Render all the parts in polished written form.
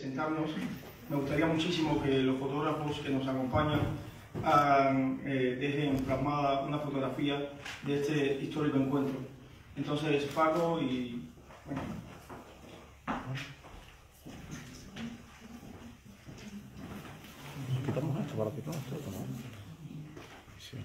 sentarnos, me gustaría muchísimo que los fotógrafos que nos acompañan dejen plasmada una fotografía de este histórico encuentro. Entonces, Paco y... Bueno. Quitamos esto para quitar esto, ¿no? Sí.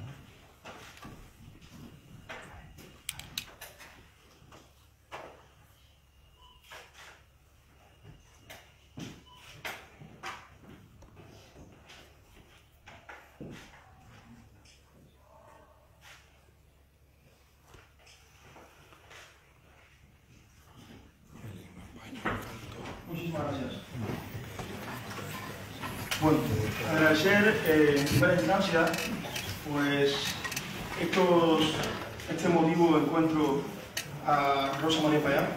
Muchísimas gracias. Bueno, agradecer en primera instancia pues este emotivo encuentro a Rosa María Payá,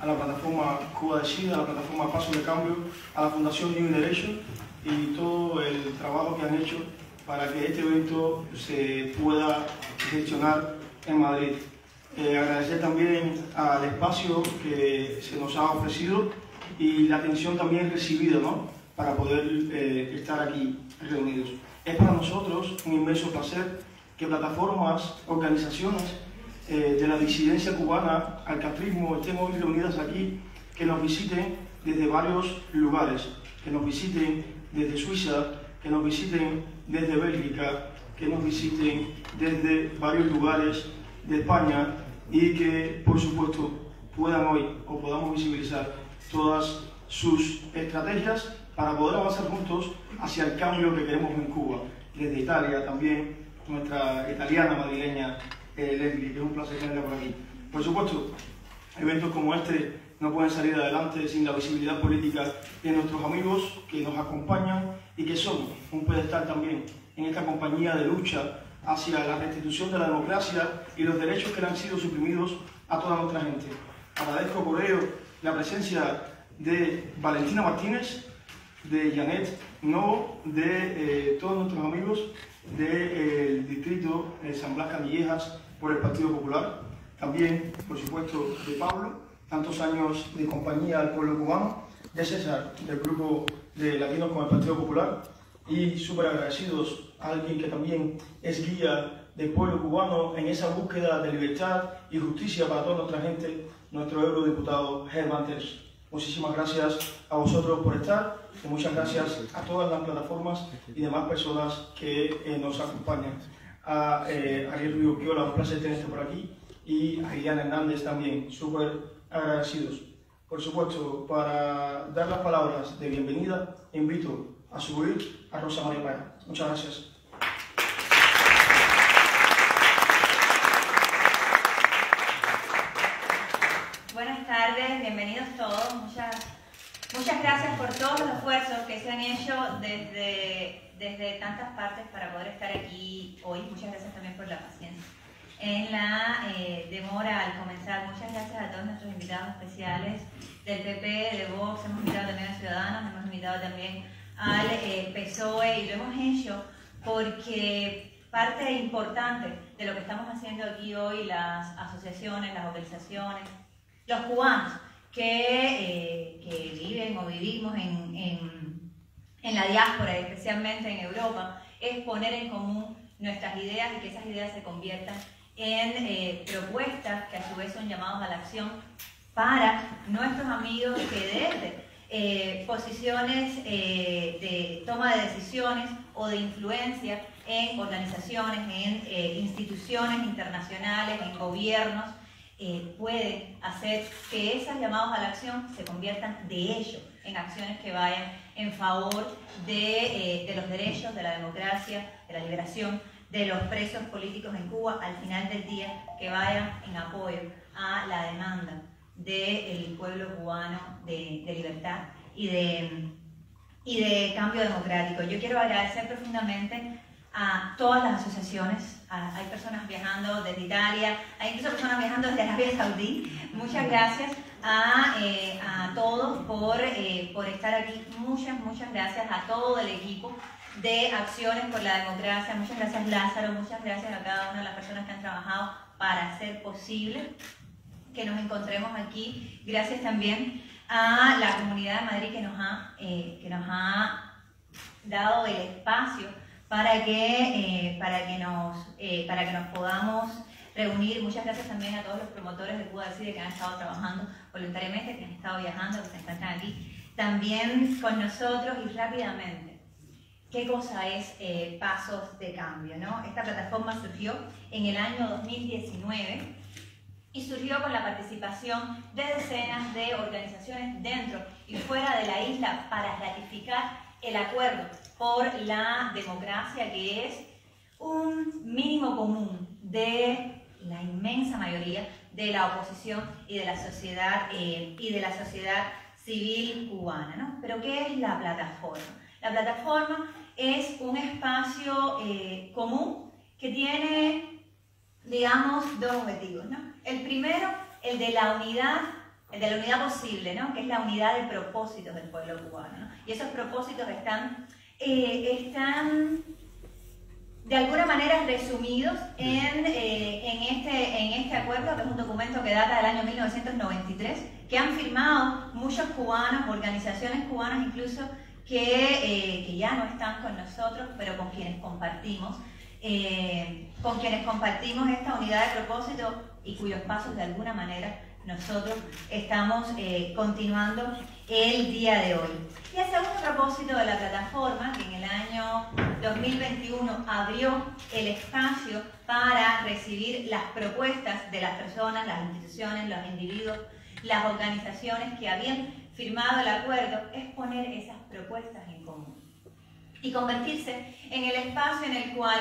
a la plataforma Cuba Decide, a la plataforma Paso de Cambio, a la Fundación New Generation y todo el trabajo que han hecho para que este evento se pueda gestionar en Madrid. Agradecer también al espacio que se nos ha ofrecido y la atención también recibida, ¿no?, para poder estar aquí reunidos. Es para nosotros un inmenso placer que plataformas, organizaciones de la disidencia cubana, al castrismo, estemos reunidas aquí, que nos visiten desde varios lugares, que nos visiten desde Suiza, que nos visiten desde Bélgica, que nos visiten desde varios lugares de España y que, por supuesto, puedan hoy o podamos visibilizar todas sus estrategias para poder avanzar juntos hacia el cambio que queremos en Cuba. Desde Italia también, nuestra italiana madrileña Leslie, que es un placer tenerla por aquí. Por supuesto, eventos como este no pueden salir adelante sin la visibilidad política de nuestros amigos que nos acompañan y que son un pedestal también en esta compañía de lucha hacia la restitución de la democracia y los derechos que le han sido suprimidos a toda nuestra gente. Agradezco por ello la presencia de Valentina Martínez, de Janet Novo, de todos nuestros amigos del distrito San Blas Canillejas por el Partido Popular, también, por supuesto, de Pablo, tantos años de compañía al pueblo cubano, de César, del grupo de Latinos con el Partido Popular, y súper agradecidos a alguien que también es guía del pueblo cubano en esa búsqueda de libertad y justicia para toda nuestra gente, nuestro eurodiputado Germán Terz. Muchísimas gracias a vosotros por estar y muchas gracias a todas las plataformas y demás personas que nos acompañan. A Ariel Ruiz Urquiola, un placer tenerte por aquí, y a Iliana Hernández también, súper agradecidos. Por supuesto, para dar las palabras de bienvenida, invito a subir a Rosa María Payá. Muchas gracias. Buenas tardes, bienvenidos todos. Muchas gracias por todos los esfuerzos que se han hecho desde tantas partes para poder estar aquí hoy. Muchas gracias también por la paciencia en la demora al comenzar. Muchas gracias a todos nuestros invitados especiales del PP, de Vox. Hemos invitado también a Ciudadanos, hemos invitado también al PSOE, y lo hemos hecho porque parte importante de lo que estamos haciendo aquí hoy, las asociaciones, las organizaciones, los cubanos que viven o vivimos en la diáspora, especialmente en Europa, es poner en común nuestras ideas y que esas ideas se conviertan en propuestas que a su vez son llamados a la acción para nuestros amigos que desde posiciones de toma de decisiones o de influencia en organizaciones, en instituciones internacionales, en gobiernos, pueden hacer que esos llamados a la acción se conviertan de hecho en acciones que vayan en favor de los derechos, de la democracia, de la liberación de los presos políticos en Cuba, al final del día que vayan en apoyo a la demanda del pueblo cubano de libertad y de cambio democrático. Yo quiero agradecer profundamente a todas las asociaciones. Hay personas viajando desde Italia, hay incluso personas viajando desde Arabia Saudí. Muchas gracias a todos por estar aquí. Muchas gracias a todo el equipo de Acciones por la Democracia. Muchas gracias, Lázaro. Muchas gracias a cada una de las personas que han trabajado para hacer posible que nos encontremos aquí. Gracias también a la Comunidad de Madrid que nos ha dado el espacio para que nos podamos reunir. Muchas gracias también a todos los promotores de Cuba Decide que han estado trabajando voluntariamente, que han estado viajando, que se encuentran aquí también con nosotros. Y rápidamente, ¿qué cosa es Pasos de Cambio, ¿no? Esta plataforma surgió en el año 2019 y surgió con la participación de decenas de organizaciones dentro y fuera de la isla para ratificar el acuerdo por la democracia, que es un mínimo común de la inmensa mayoría de la oposición y de la sociedad civil cubana, ¿no? Pero ¿qué es la plataforma? La plataforma es un espacio común que tiene, digamos, dos objetivos, ¿no? El primero, el de la unidad posible, ¿no? Que es la unidad de propósitos del pueblo cubano, ¿no? Y esos propósitos están de alguna manera resumidos en este acuerdo, que es un documento que data del año 1993, que han firmado muchos cubanos, organizaciones cubanas incluso, que ya no están con nosotros, pero con quienes compartimos esta unidad de propósito y cuyos pasos de alguna manera nosotros estamos continuando el día de hoy. Y el segundo propósito de la plataforma, que en el año 2021 abrió el espacio para recibir las propuestas de las personas, las instituciones, los individuos, las organizaciones que habían firmado el acuerdo, es poner esas propuestas en común y convertirse en el espacio en el cual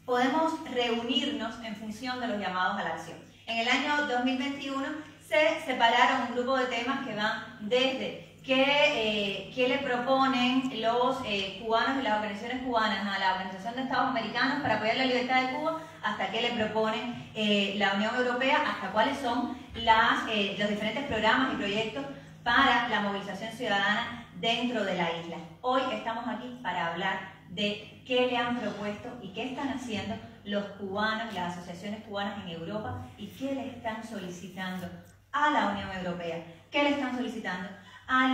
podemos reunirnos en función de los llamados a la acción. En el año 2021 se separaron un grupo de temas que van desde qué le proponen los cubanos y las organizaciones cubanas a la Organización de Estados Americanos para apoyar la libertad de Cuba, hasta qué le proponen la Unión Europea, hasta cuáles son los diferentes programas y proyectos para la movilización ciudadana dentro de la isla. Hoy estamos aquí para hablar de qué le han propuesto y qué están haciendo los cubanos, las asociaciones cubanas en Europa, y qué le están solicitando a la Unión Europea, qué le están solicitando a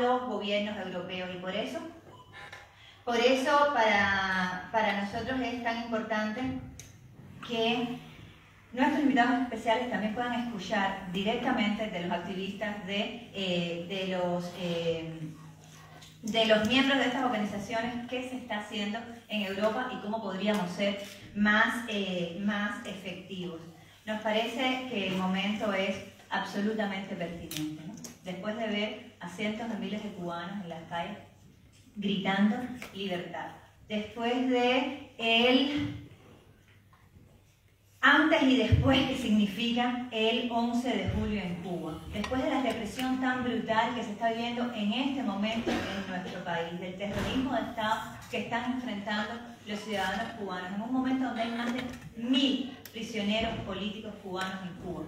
los gobiernos europeos. Y por eso para nosotros es tan importante que nuestros invitados especiales también puedan escuchar directamente de los activistas, de los miembros de estas organizaciones, qué se está haciendo en Europa y cómo podríamos ser más efectivos. Nos parece que el momento es absolutamente pertinente, ¿no? Después de ver a cientos de miles de cubanos en las calles gritando libertad, después de el antes y después que significa el 11 de julio en Cuba, después de la represión tan brutal que se está viviendo en este momento en nuestro país, del terrorismo de Estado que están enfrentando los ciudadanos cubanos, en un momento donde hay más de 1000 prisioneros políticos cubanos en Cuba,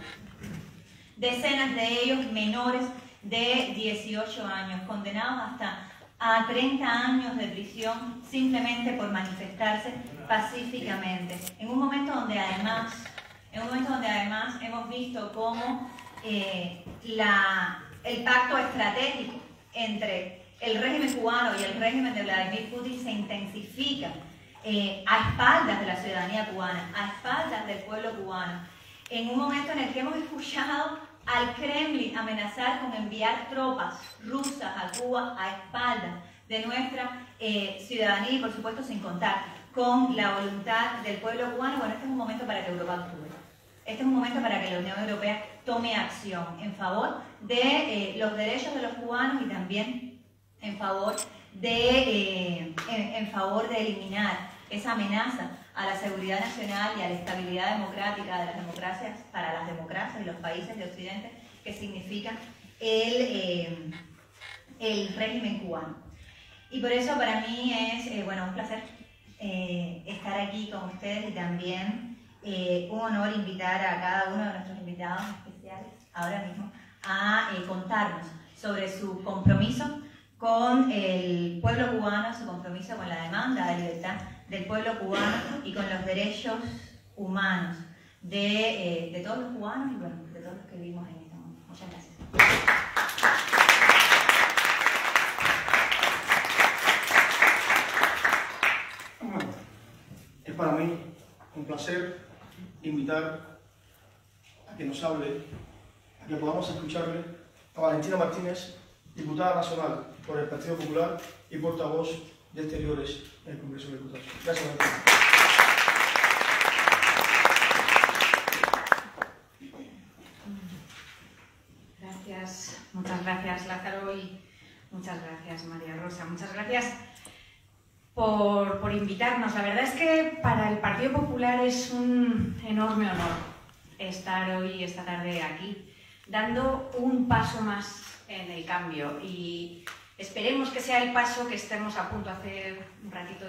decenas de ellos menores de 18 años, condenados hasta a 30 años de prisión simplemente por manifestarse pacíficamente, en un momento donde además hemos visto cómo el pacto estratégico entre el régimen cubano y el régimen de Vladimir Putin se intensifica a espaldas de la ciudadanía cubana, a espaldas del pueblo cubano, en un momento en el que hemos escuchado al Kremlin amenazar con enviar tropas rusas a Cuba a espaldas de nuestra ciudadanía y, por supuesto, sin contar con la voluntad del pueblo cubano. Bueno, este es un momento para que Europa actúe. Este es un momento para que la Unión Europea tome acción en favor de los derechos de los cubanos y también en favor de eliminar esa amenaza a la seguridad nacional y a la estabilidad democrática de las democracias, para las democracias y los países de Occidente, que significa el régimen cubano. Y por eso para mí es un placer estar aquí con ustedes, y también un honor invitar a cada uno de nuestros invitados especiales ahora mismo a contarnos sobre su compromiso con el pueblo cubano, su compromiso con la demanda de libertad del pueblo cubano y con los derechos humanos de todos los cubanos y, bueno, de vivimos en este mundo. Muchas gracias. Bueno, es para mí un placer invitar a que nos hable, a que podamos escucharle a Valentina Martínez, diputada nacional por el Partido Popular y portavoz de Exteriores en el Congreso de Diputados. Gracias, Valentina. Gracias, muchas gracias Lázaro y muchas gracias María Rosa. Muchas gracias por invitarnos. La verdad es que para el Partido Popular es un enorme honor estar hoy, esta tarde aquí, dando un paso más en el cambio y esperemos que sea el paso que estemos a punto. Hace un ratito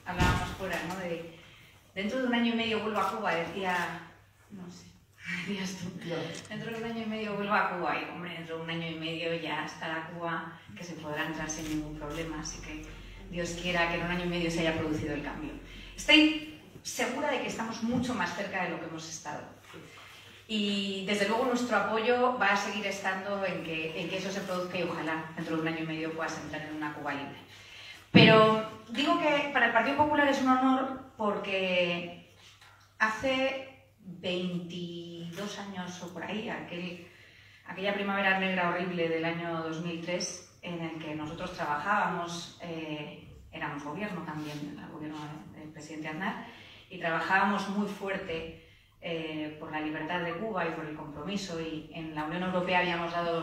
hablábamos fuera, ¿no? De dentro de un año y medio vuelvo a Cuba, no sé, decías tú, dentro de un año y medio vuelvo a Cuba y hombre, dentro de un año y medio ya estará Cuba que se podrá entrar sin ningún problema, así que Dios quiera que en un año y medio se haya producido el cambio. Estoy segura de que estamos mucho más cerca de lo que hemos estado. Y desde luego nuestro apoyo va a seguir estando en que eso se produzca y ojalá dentro de un año y medio puedas entrar en una Cuba libre. Pero digo que para el Partido Popular es un honor porque hace 22 años o por ahí, aquella primavera negra horrible del año 2003 en el que nosotros trabajábamos, éramos gobierno también, el gobierno del presidente Aznar, y trabajábamos muy fuerte por la libertad de Cuba y por el compromiso, y en la Unión Europea habíamos dado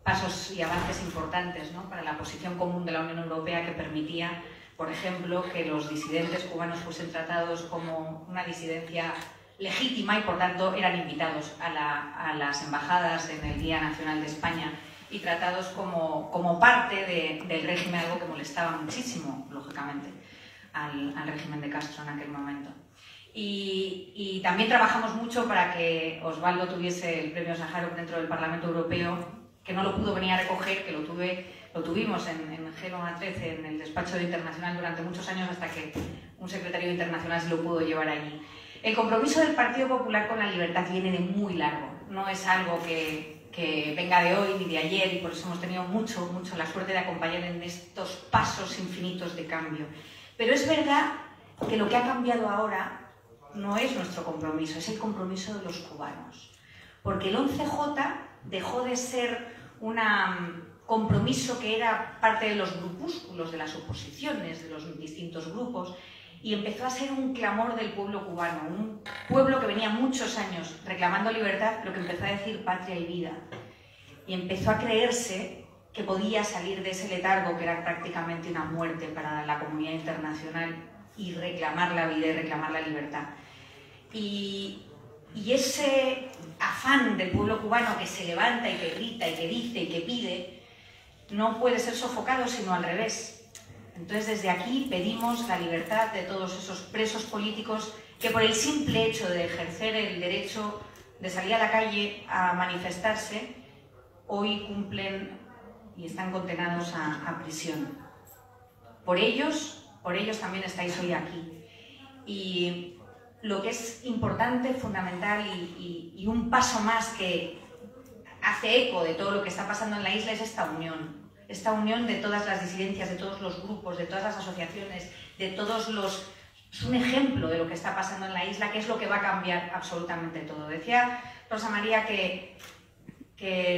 pasos y avances importantes, ¿no?, para la posición común de la Unión Europea que permitía, por ejemplo, que los disidentes cubanos fuesen tratados como una disidencia legítima y por tanto eran invitados a las embajadas en el Día Nacional de España y tratados como parte del régimen, algo que molestaba muchísimo, lógicamente, al régimen de Castro en aquel momento. Y también trabajamos mucho para que Osvaldo tuviese el premio Sájarov dentro del Parlamento Europeo, que no lo pudo venir a recoger, que lo tuvimos en Génova 13, en el despacho de Internacional durante muchos años, hasta que un secretario de Internacional se lo pudo llevar allí. El compromiso del Partido Popular con la libertad viene de muy largo, no es algo que venga de hoy ni de ayer, y por eso hemos tenido mucho la suerte de acompañar en estos pasos infinitos de cambio. Pero es verdad que lo que ha cambiado ahora no es nuestro compromiso, es el compromiso de los cubanos. Porque el 11J dejó de ser un compromiso que era parte de los grupúsculos, de las oposiciones, de los distintos grupos, y empezó a ser un clamor del pueblo cubano, un pueblo que venía muchos años reclamando libertad, pero que empezó a decir patria y vida. Y empezó a creerse que podía salir de ese letargo que era prácticamente una muerte para la comunidad internacional y reclamar la vida y reclamar la libertad. Y ese afán del pueblo cubano que se levanta y que grita y que dice y que pide no puede ser sofocado, sino al revés. Entonces desde aquí pedimos la libertad de todos esos presos políticos que por el simple hecho de ejercer el derecho de salir a la calle a manifestarse hoy cumplen y están condenados a prisión. Por ellos también estáis hoy aquí. Y lo que es importante, fundamental y un paso más que hace eco de todo lo que está pasando en la isla es esta unión de todas las disidencias, de todos los grupos, de todas las asociaciones, de todos los... Es un ejemplo de lo que está pasando en la isla, que es lo que va a cambiar absolutamente todo. Decía Rosa María que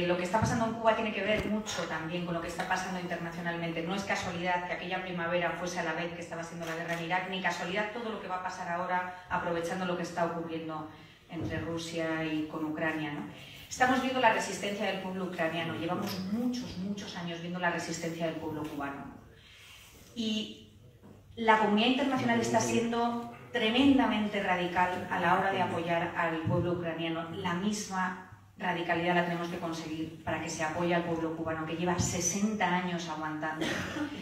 lo que está pasando en Cuba tiene que ver mucho también con lo que está pasando internacionalmente. No es casualidad que aquella primavera fuese a la vez que estaba siendo la guerra en Irak, ni casualidad todo lo que va a pasar ahora aprovechando lo que está ocurriendo entre Rusia y con Ucrania, ¿no? Estamos viendo la resistencia del pueblo ucraniano, llevamos muchos años viendo la resistencia del pueblo cubano. Y la comunidad internacional está siendo tremendamente radical a la hora de apoyar al pueblo ucraniano. La misma radicalidad la tenemos que conseguir para que se apoye al pueblo cubano, que lleva 60 años aguantando.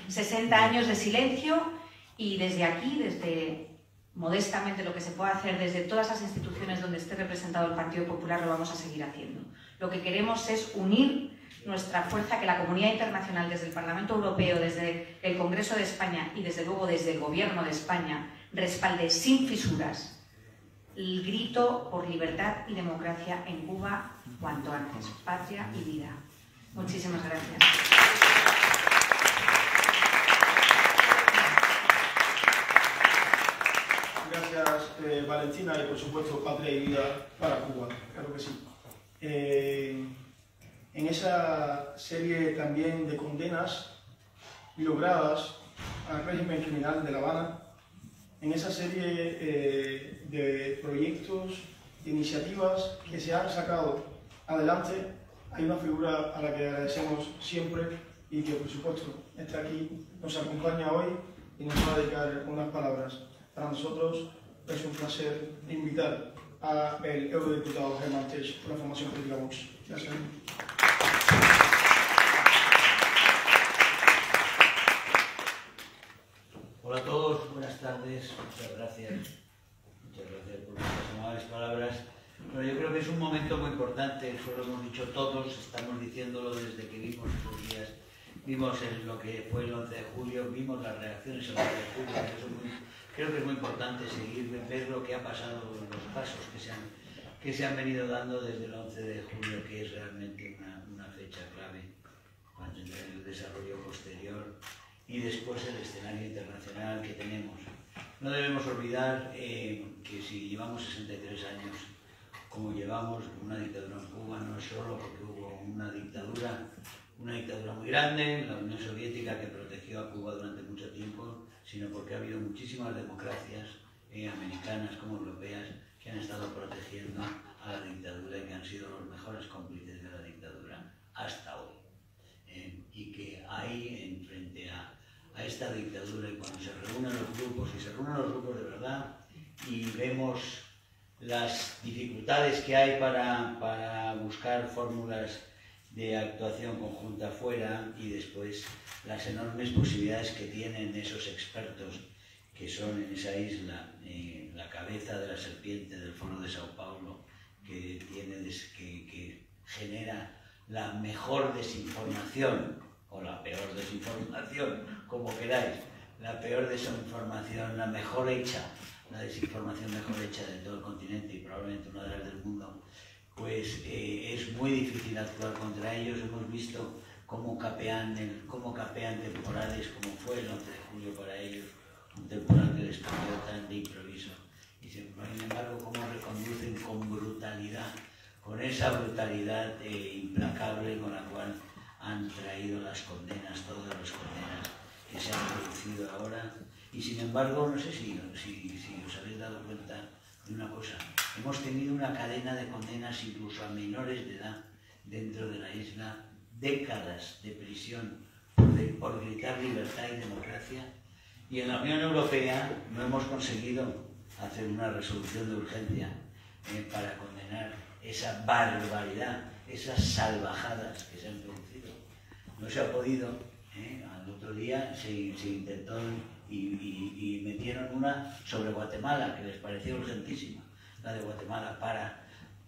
60 años de silencio, y desde aquí, desde modestamente lo que se pueda hacer desde todas las instituciones donde esté representado el Partido Popular, lo vamos a seguir haciendo. Lo que queremos es unir nuestra fuerza, que la comunidad internacional, desde el Parlamento Europeo, desde el Congreso de España y desde luego desde el Gobierno de España, respalde sin fisuras el grito por libertad y democracia en Cuba cuanto antes. Patria y vida. Muchísimas gracias. Gracias, Valentina, y por supuesto, patria y vida para Cuba, claro que sí. En esa serie también de condenas logradas al régimen criminal de La Habana, en esa serie de proyectos, de iniciativas que se han sacado adelante, hay una figura a la que agradecemos siempre y que, por supuesto, está aquí, nos acompaña hoy y nos va a dedicar unas palabras. Para nosotros es un placer invitar al eurodiputado Germán Tech por la formación política Vox. Gracias. Hola a todos, buenas tardes, muchas gracias por vuestras amables palabras. Bueno, yo creo que es un momento muy importante, eso lo hemos dicho todos, estamos diciéndolo desde que vimos estos días, vimos lo que fue el 11 de julio, vimos las reacciones el 11 de julio, creo que es muy importante seguir, ver lo que ha pasado, los pasos que se han venido dando desde el 11 de julio, que es realmente una fecha clave para entender el desarrollo posterior y después el escenario internacional que tenemos. No debemos olvidar que si llevamos 63 años, como llevamos una dictadura en Cuba, no es solo porque hubo una dictadura muy grande, la Unión Soviética, que protegió a Cuba durante mucho tiempo, sino porque ha habido muchísimas democracias, americanas como europeas, que han estado protegiendo a la dictadura y que han sido los mejores cómplices de la dictadura hasta hoy. Y que hay, en frente a esta dictadura, y cuando se reúnen los grupos, y se reúnen los grupos de verdad, y vemos las dificultades que hay para buscar fórmulas de actuación conjunta fuera, y después las enormes posibilidades que tienen esos expertos que son en esa isla, la cabeza de la serpiente del Foro de Sao Paulo, que genera la mejor desinformación, o la peor desinformación, como queráis, la peor desinformación, la mejor hecha, la desinformación mejor hecha de todo el continente y probablemente una de las del mundo, pues es muy difícil actuar contra ellos. Hemos visto cómo capean temporales, como fue el 11 de julio para ellos, un temporal que les cambió tan de improviso, y sin embargo cómo reconducen con brutalidad, con esa brutalidad implacable con la cual han traído las condenas, todas las condenas que se han producido ahora. Y sin embargo, no sé si os habéis dado cuenta de una cosa, hemos tenido una cadena de condenas incluso a menores de edad dentro de la isla, décadas de prisión por gritar libertad y democracia, y en la Unión Europea no hemos conseguido hacer una resolución de urgencia para condenar esa barbaridad, esas salvajadas que se han producido. No se ha podido. Al otro día se intentó y metieron una sobre Guatemala, que les parecía urgentísima, la de Guatemala,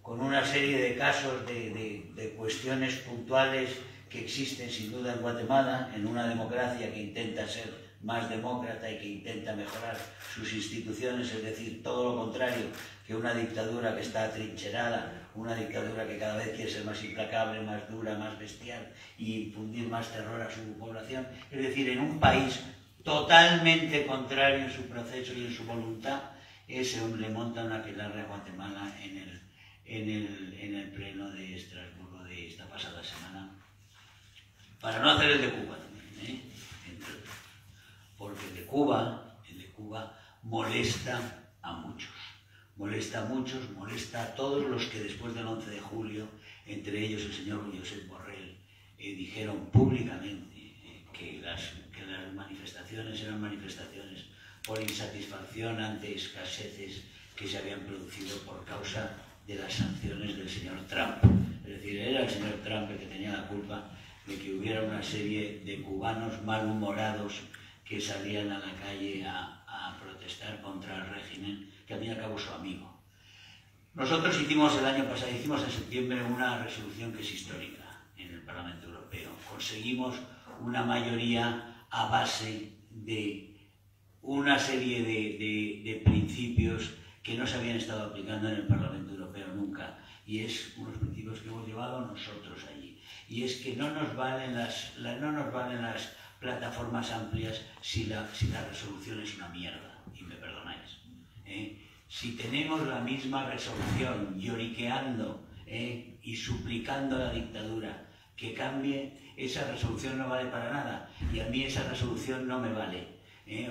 con una serie de casos de cuestiones puntuales que existen sin duda en Guatemala, en una democracia que intenta ser más demócrata y que intenta mejorar sus instituciones, es decir, todo lo contrario que una dictadura que está atrincherada, una dictadura que cada vez quiere ser más implacable, más dura, más bestial y infundir más terror a su población. Es decir, en un país totalmente contrario en su proceso y en su voluntad, ese hombre le monta una aquelarre a Guatemala en el pleno de Estrasburgo de esta pasada semana, para no hacer el de Cuba también, porque el de Cuba molesta a muchos. Molesta a muchos, molesta a todos los que después del 11 de julio, entre ellos el señor Josep Borrell, dijeron públicamente que las manifestaciones eran manifestaciones por insatisfacción ante escaseces que se habían producido por causa de las sanciones del señor Trump. Es decir, era el señor Trump el que tenía la culpa de que hubiera una serie de cubanos malhumorados que salían a la calle a protestar contra el régimen, que al fin y al cabo es su amigo. Nosotros hicimos el año pasado, hicimos en septiembre una resolución que es histórica en el Parlamento Europeo. Conseguimos una mayoría a base de una serie de principios que no se habían estado aplicando en el Parlamento Europeo nunca, y es unos principios que hemos llevado nosotros allí. Y es que no nos valen las plataformas amplias si la resolución es una mierda, y me perdonáis. Si tenemos la misma resolución lloriqueando y suplicando a la dictadura que cambie, esa resolución no vale para nada, y a mí esa resolución no me vale.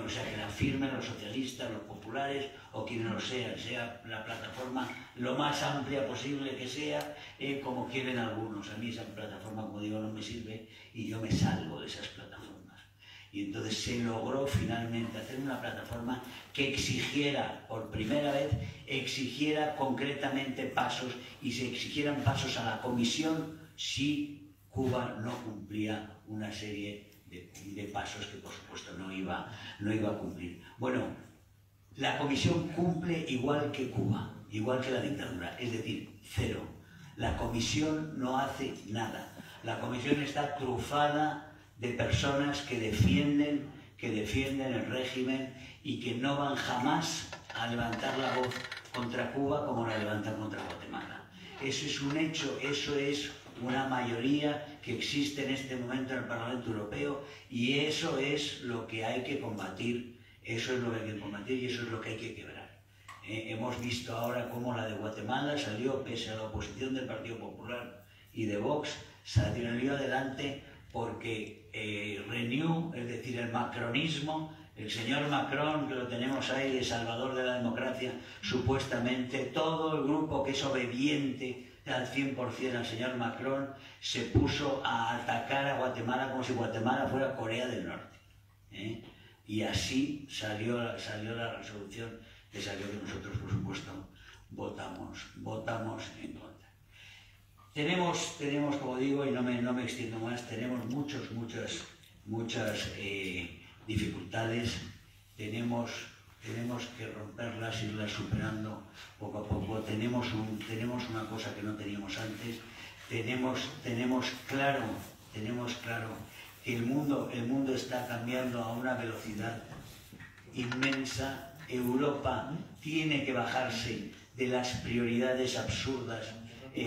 O sea, que la firmen los socialistas, los populares o quienes lo sean, sea la plataforma lo más amplia posible que sea, como quieren algunos. A mí esa plataforma, como digo, no me sirve y yo me salgo de esas plataformas. Y entonces se logró finalmente hacer una plataforma que exigiera, por primera vez, exigiera concretamente pasos, y se exigieran pasos a la Comisión si Cuba no cumplía una serie de pasos que por supuesto no iba a cumplir. Bueno, la Comisión cumple igual que Cuba, igual que la dictadura, es decir, cero. La Comisión no hace nada. La Comisión está trufada de personas que defienden el régimen y que no van jamás a levantar la voz contra Cuba como la levantan contra Guatemala. Eso es un hecho, eso es una mayoría que existe en este momento en el Parlamento Europeo, y eso es lo que hay que combatir, eso es lo que hay que combatir y eso es lo que hay que quebrar. Hemos visto ahora cómo la de Guatemala salió, pese a la oposición del Partido Popular y de Vox, salió adelante porque Renew, es decir, el macronismo, el señor Macron, que lo tenemos ahí, de salvador de la democracia, supuestamente todo el grupo que es obediente al 100% al señor Macron, se puso a atacar a Guatemala como si Guatemala fuera Corea del Norte. Y así salió la resolución, que salió, que nosotros, por supuesto, votamos en contra. Tenemos, como digo, y no me extiendo más, tenemos muchas dificultades, tenemos que romperlas, irlas superando poco a poco. Tenemos una cosa que no teníamos antes. Tenemos claro que el mundo está cambiando a una velocidad inmensa. Europa tiene que bajarse de las prioridades absurdas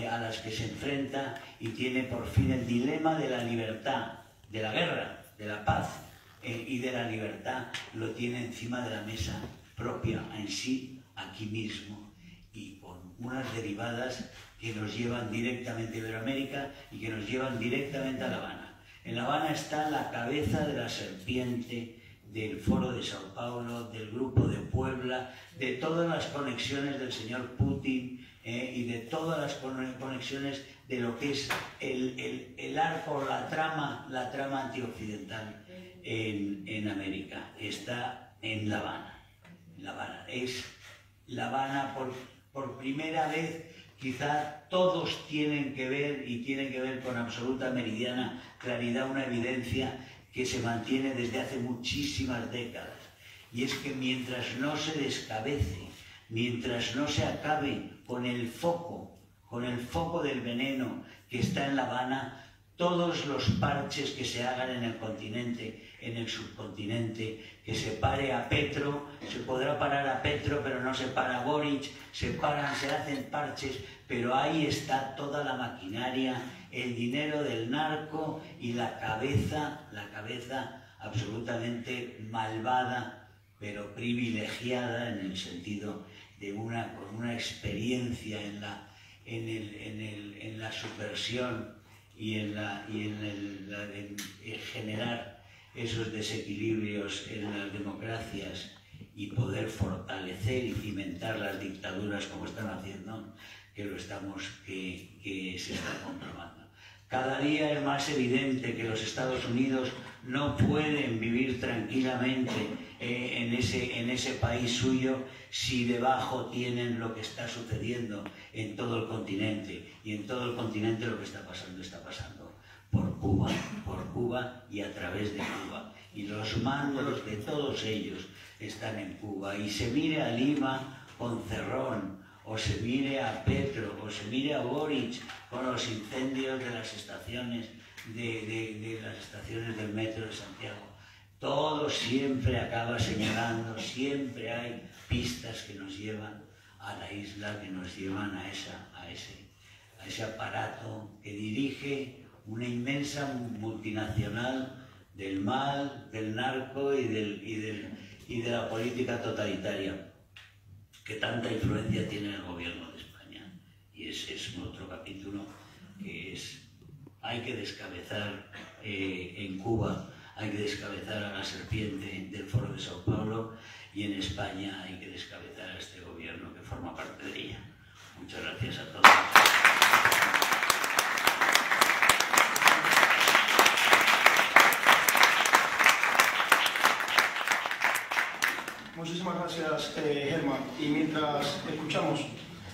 a las que se enfrenta, y tiene por fin el dilema de la libertad, de la guerra, de la paz y de la libertad, lo tiene encima de la mesa propia en sí, aquí mismo, y con unas derivadas que nos llevan directamente a Iberoamérica y que nos llevan directamente a La Habana. En La Habana está la cabeza de la serpiente del Foro de Sao Paulo, del Grupo de Puebla, de todas las conexiones del señor Putin y de todas las conexiones de lo que es el arco, la trama antioccidental en América. Está en La Habana. Es La Habana por primera vez. Quizá todos tienen que ver con absoluta meridiana claridad una evidencia que se mantiene desde hace muchísimas décadas. Y es que mientras no se descabece, mientras no se acabe con el foco del veneno que está en La Habana, todos los parches que se hagan en el continente, en el subcontinente, que se pare a Petro, se podrá parar a Petro, pero no se para a Boric, se hacen parches, pero ahí está toda la maquinaria, el dinero del narco y la cabeza absolutamente malvada, pero privilegiada en el sentido de con una experiencia en la subversión y en generar esos desequilibrios en las democracias y poder fortalecer y cimentar las dictaduras como están haciendo, que se está comprobando. Cada día es más evidente que los Estados Unidos no pueden vivir tranquilamente en ese país suyo si debajo tienen lo que está sucediendo en todo el continente. Y en todo el continente lo que está pasando por Cuba y a través de Cuba. Y los mandos de todos ellos están en Cuba. Y se mire a Lima con Cerrón, o se mire a Petro, o se mire a Boric con los incendios de las estaciones del metro de Santiago. Todo siempre acaba señalando, siempre hay pistas que nos llevan a la isla que nos llevan a ese aparato que dirige una inmensa multinacional del mal, del narco y de la política totalitaria que tanta influencia tiene en el gobierno de España. Y ese es otro capítulo que hay que descabezar en Cuba, hay que descabezar a la serpiente del Foro de Sao Paulo, y en España hay que descabezar a este gobierno que forma parte de ella. Muchas gracias a todos. Muchísimas gracias, Germán. Y mientras escuchamos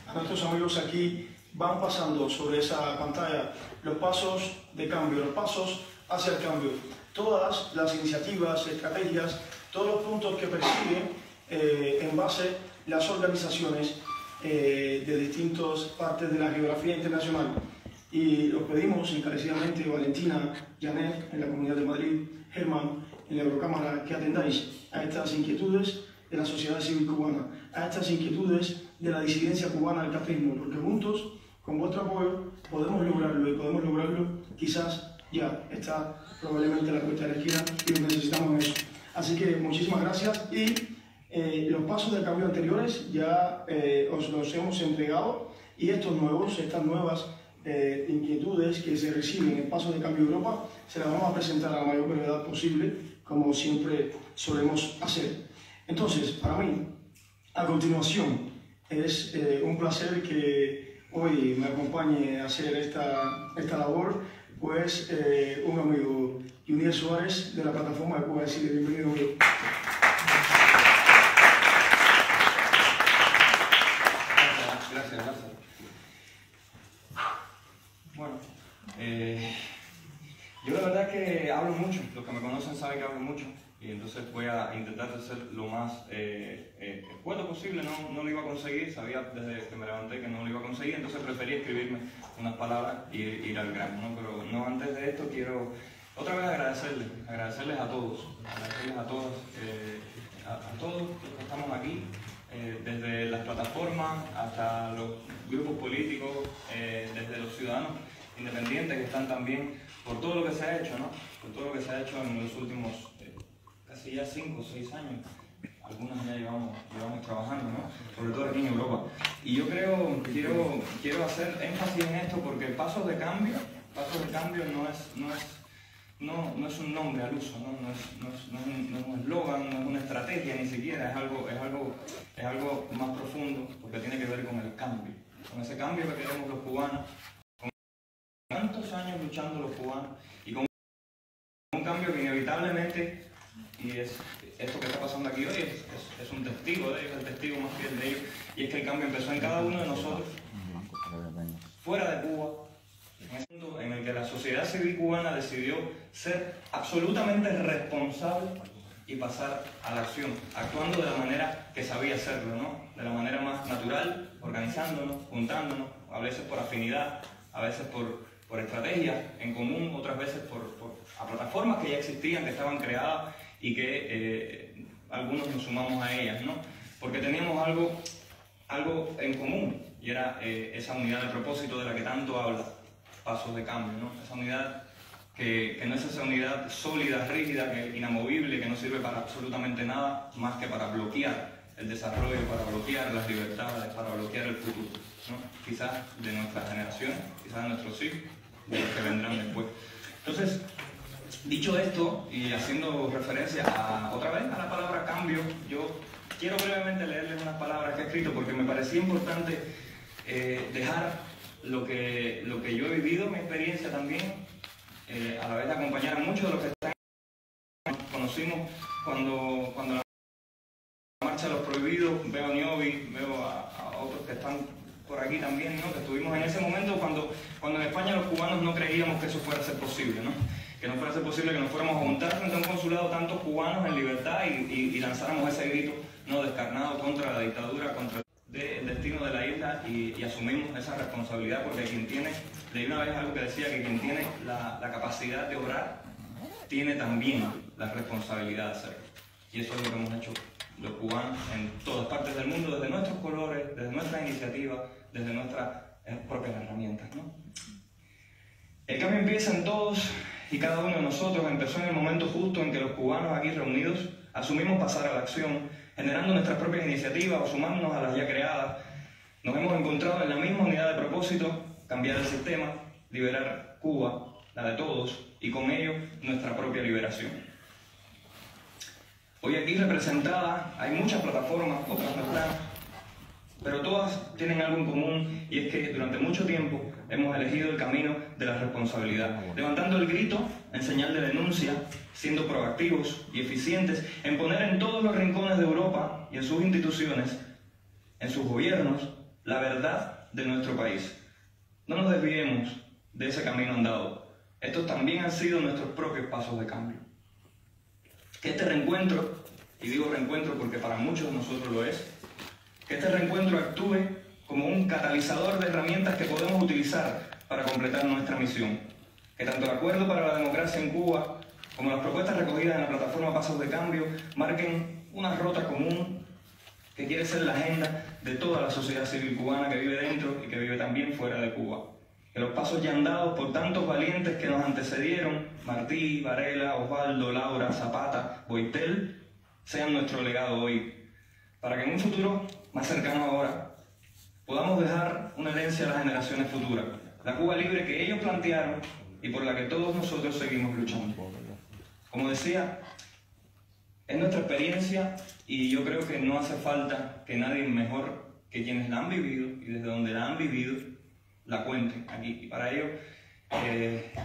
a nuestros amigos aquí, van pasando sobre esa pantalla los pasos de cambio, los pasos hacia el cambio. Todas las iniciativas, estrategias, todos los puntos que persiguen en base las organizaciones de distintas partes de la geografía internacional. Y os pedimos encarecidamente, Valentina, Janet, en la Comunidad de Madrid, Germán, en la Eurocámara, que atendáis a estas inquietudes de la sociedad civil cubana, a estas inquietudes de la disidencia cubana al catrismo, porque juntos, con vuestro apoyo, podemos lograrlo, y podemos lograrlo quizás ya está probablemente la puerta de la esquina y necesitamos eso. Así que muchísimas gracias, y los pasos del cambio anteriores ya os los hemos entregado, y estos nuevos, estas nuevas inquietudes que se reciben en Pasos de Cambio Europa se las vamos a presentar a la mayor brevedad posible, como siempre solemos hacer. Entonces, para mí, a continuación, es un placer que hoy me acompañe a hacer esta labor, pues un amigo, Juniel Suárez, de la plataforma de Cuba Decide. Bienvenido, amigo. Gracias. Bueno, yo la verdad que hablo mucho, los que me conocen saben que hablo mucho, y entonces voy a intentar ser lo más escueto posible. No lo iba a conseguir, sabía desde que me levanté que no lo iba a conseguir, entonces preferí escribirme unas palabras y ir al grano, ¿no? Pero no, antes de esto quiero otra vez agradecerles a todos, a todos los que estamos aquí, desde las plataformas hasta los grupos políticos, desde los ciudadanos independientes que están también, por todo lo que se ha hecho, ¿no? Por todo lo que se ha hecho en los últimos casi ya 5 o 6 años. Algunos ya llevamos trabajando, ¿no? Sobre todo aquí en Europa. Y yo quiero hacer énfasis en esto porque Pasos de Cambio no es un nombre al uso, no es un eslogan, no es una estrategia ni siquiera, es algo más profundo, porque tiene que ver con el cambio, con ese cambio que queremos los cubanos, con tantos años luchando los cubanos, y con un cambio que inevitablemente, y es esto que está pasando aquí hoy, es un testigo de ello, es el testigo más fiel de ello, y es que el cambio empezó en cada uno de nosotros, fuera de Cuba, en ese mundo en el que la sociedad civil cubana decidió ser absolutamente responsable y pasar a la acción, actuando de la manera que sabía hacerlo, ¿no? De la manera más natural, organizándonos, juntándonos, a veces por afinidad, a veces por estrategias en común, otras veces a plataformas que ya existían, que estaban creadas y que algunos nos sumamos a ellas, ¿no? Porque teníamos algo en común, y era esa unidad de propósito de la que tanto habla Pasos de Cambio, ¿no? Esa unidad que no es esa unidad sólida, rígida, inamovible, que no sirve para absolutamente nada más que para bloquear el desarrollo, para bloquear las libertades, para bloquear el futuro, ¿no? Quizás de nuestras generaciones, quizás de nuestros hijos, de los que vendrán después. Entonces, dicho esto, y haciendo referencia otra vez a la palabra cambio, yo quiero brevemente leerles unas palabras que he escrito porque me parecía importante dejar lo que yo he vivido, mi experiencia también, a la vez de acompañar a muchos de los que están. Conocimos cuando la marcha de los prohibidos, veo a Niobi, veo a otros que están por aquí también, ¿no? Que estuvimos en ese momento cuando en España los cubanos no creíamos que eso fuera a ser posible, ¿no? Que no fuera a ser posible que nos fuéramos a juntar frente a un consulado tantos cubanos en libertad y lanzáramos ese grito, ¿no? Descarnado contra la dictadura, contra el destino de la isla, y asumimos esa responsabilidad, porque quien tiene, leí una vez algo que decía que quien tiene la capacidad de obrar tiene también la responsabilidad de hacerlo, y eso es lo que hemos hecho los cubanos en todas partes del mundo, desde nuestros colores, desde nuestras iniciativas, desde nuestras propias herramientas, ¿no? El cambio empieza en todos y cada uno de nosotros. Empezó en el momento justo en que los cubanos aquí reunidos asumimos pasar a la acción, generando nuestras propias iniciativas o sumándonos a las ya creadas. Nos hemos encontrado en la misma unidad de propósito: cambiar el sistema, liberar Cuba, la de todos, y con ello nuestra propia liberación. Hoy aquí representadas hay muchas plataformas, otras no están, pero todas tienen algo en común, y es que durante mucho tiempo hemos elegido el camino de la responsabilidad, levantando el grito en señal de denuncia, siendo proactivos y eficientes en poner en todos los rincones de Europa y en sus instituciones, en sus gobiernos, la verdad de nuestro país. No nos desviemos de ese camino andado. Estos también han sido nuestros propios pasos de cambio. Que este reencuentro, y digo reencuentro porque para muchos de nosotros lo es, que este reencuentro actúe como un catalizador de herramientas que podemos utilizar para completar nuestra misión. Que tanto el Acuerdo para la Democracia en Cuba como las propuestas recogidas en la plataforma Pasos de Cambio marquen una ruta común que quiere ser la agenda de toda la sociedad civil cubana que vive dentro y que vive también fuera de Cuba. Que los pasos ya andados por tantos valientes que nos antecedieron, Martí, Varela, Osvaldo, Laura, Zapata, Boitel, sean nuestro legado hoy, para que en un futuro más cercano ahora podamos dejar una herencia a las generaciones futuras, la Cuba libre que ellos plantearon y por la que todos nosotros seguimos luchando. Como decía, es nuestra experiencia y yo creo que no hace falta que nadie mejor que quienes la han vivido y desde donde la han vivido la cuenten aquí. Y para ello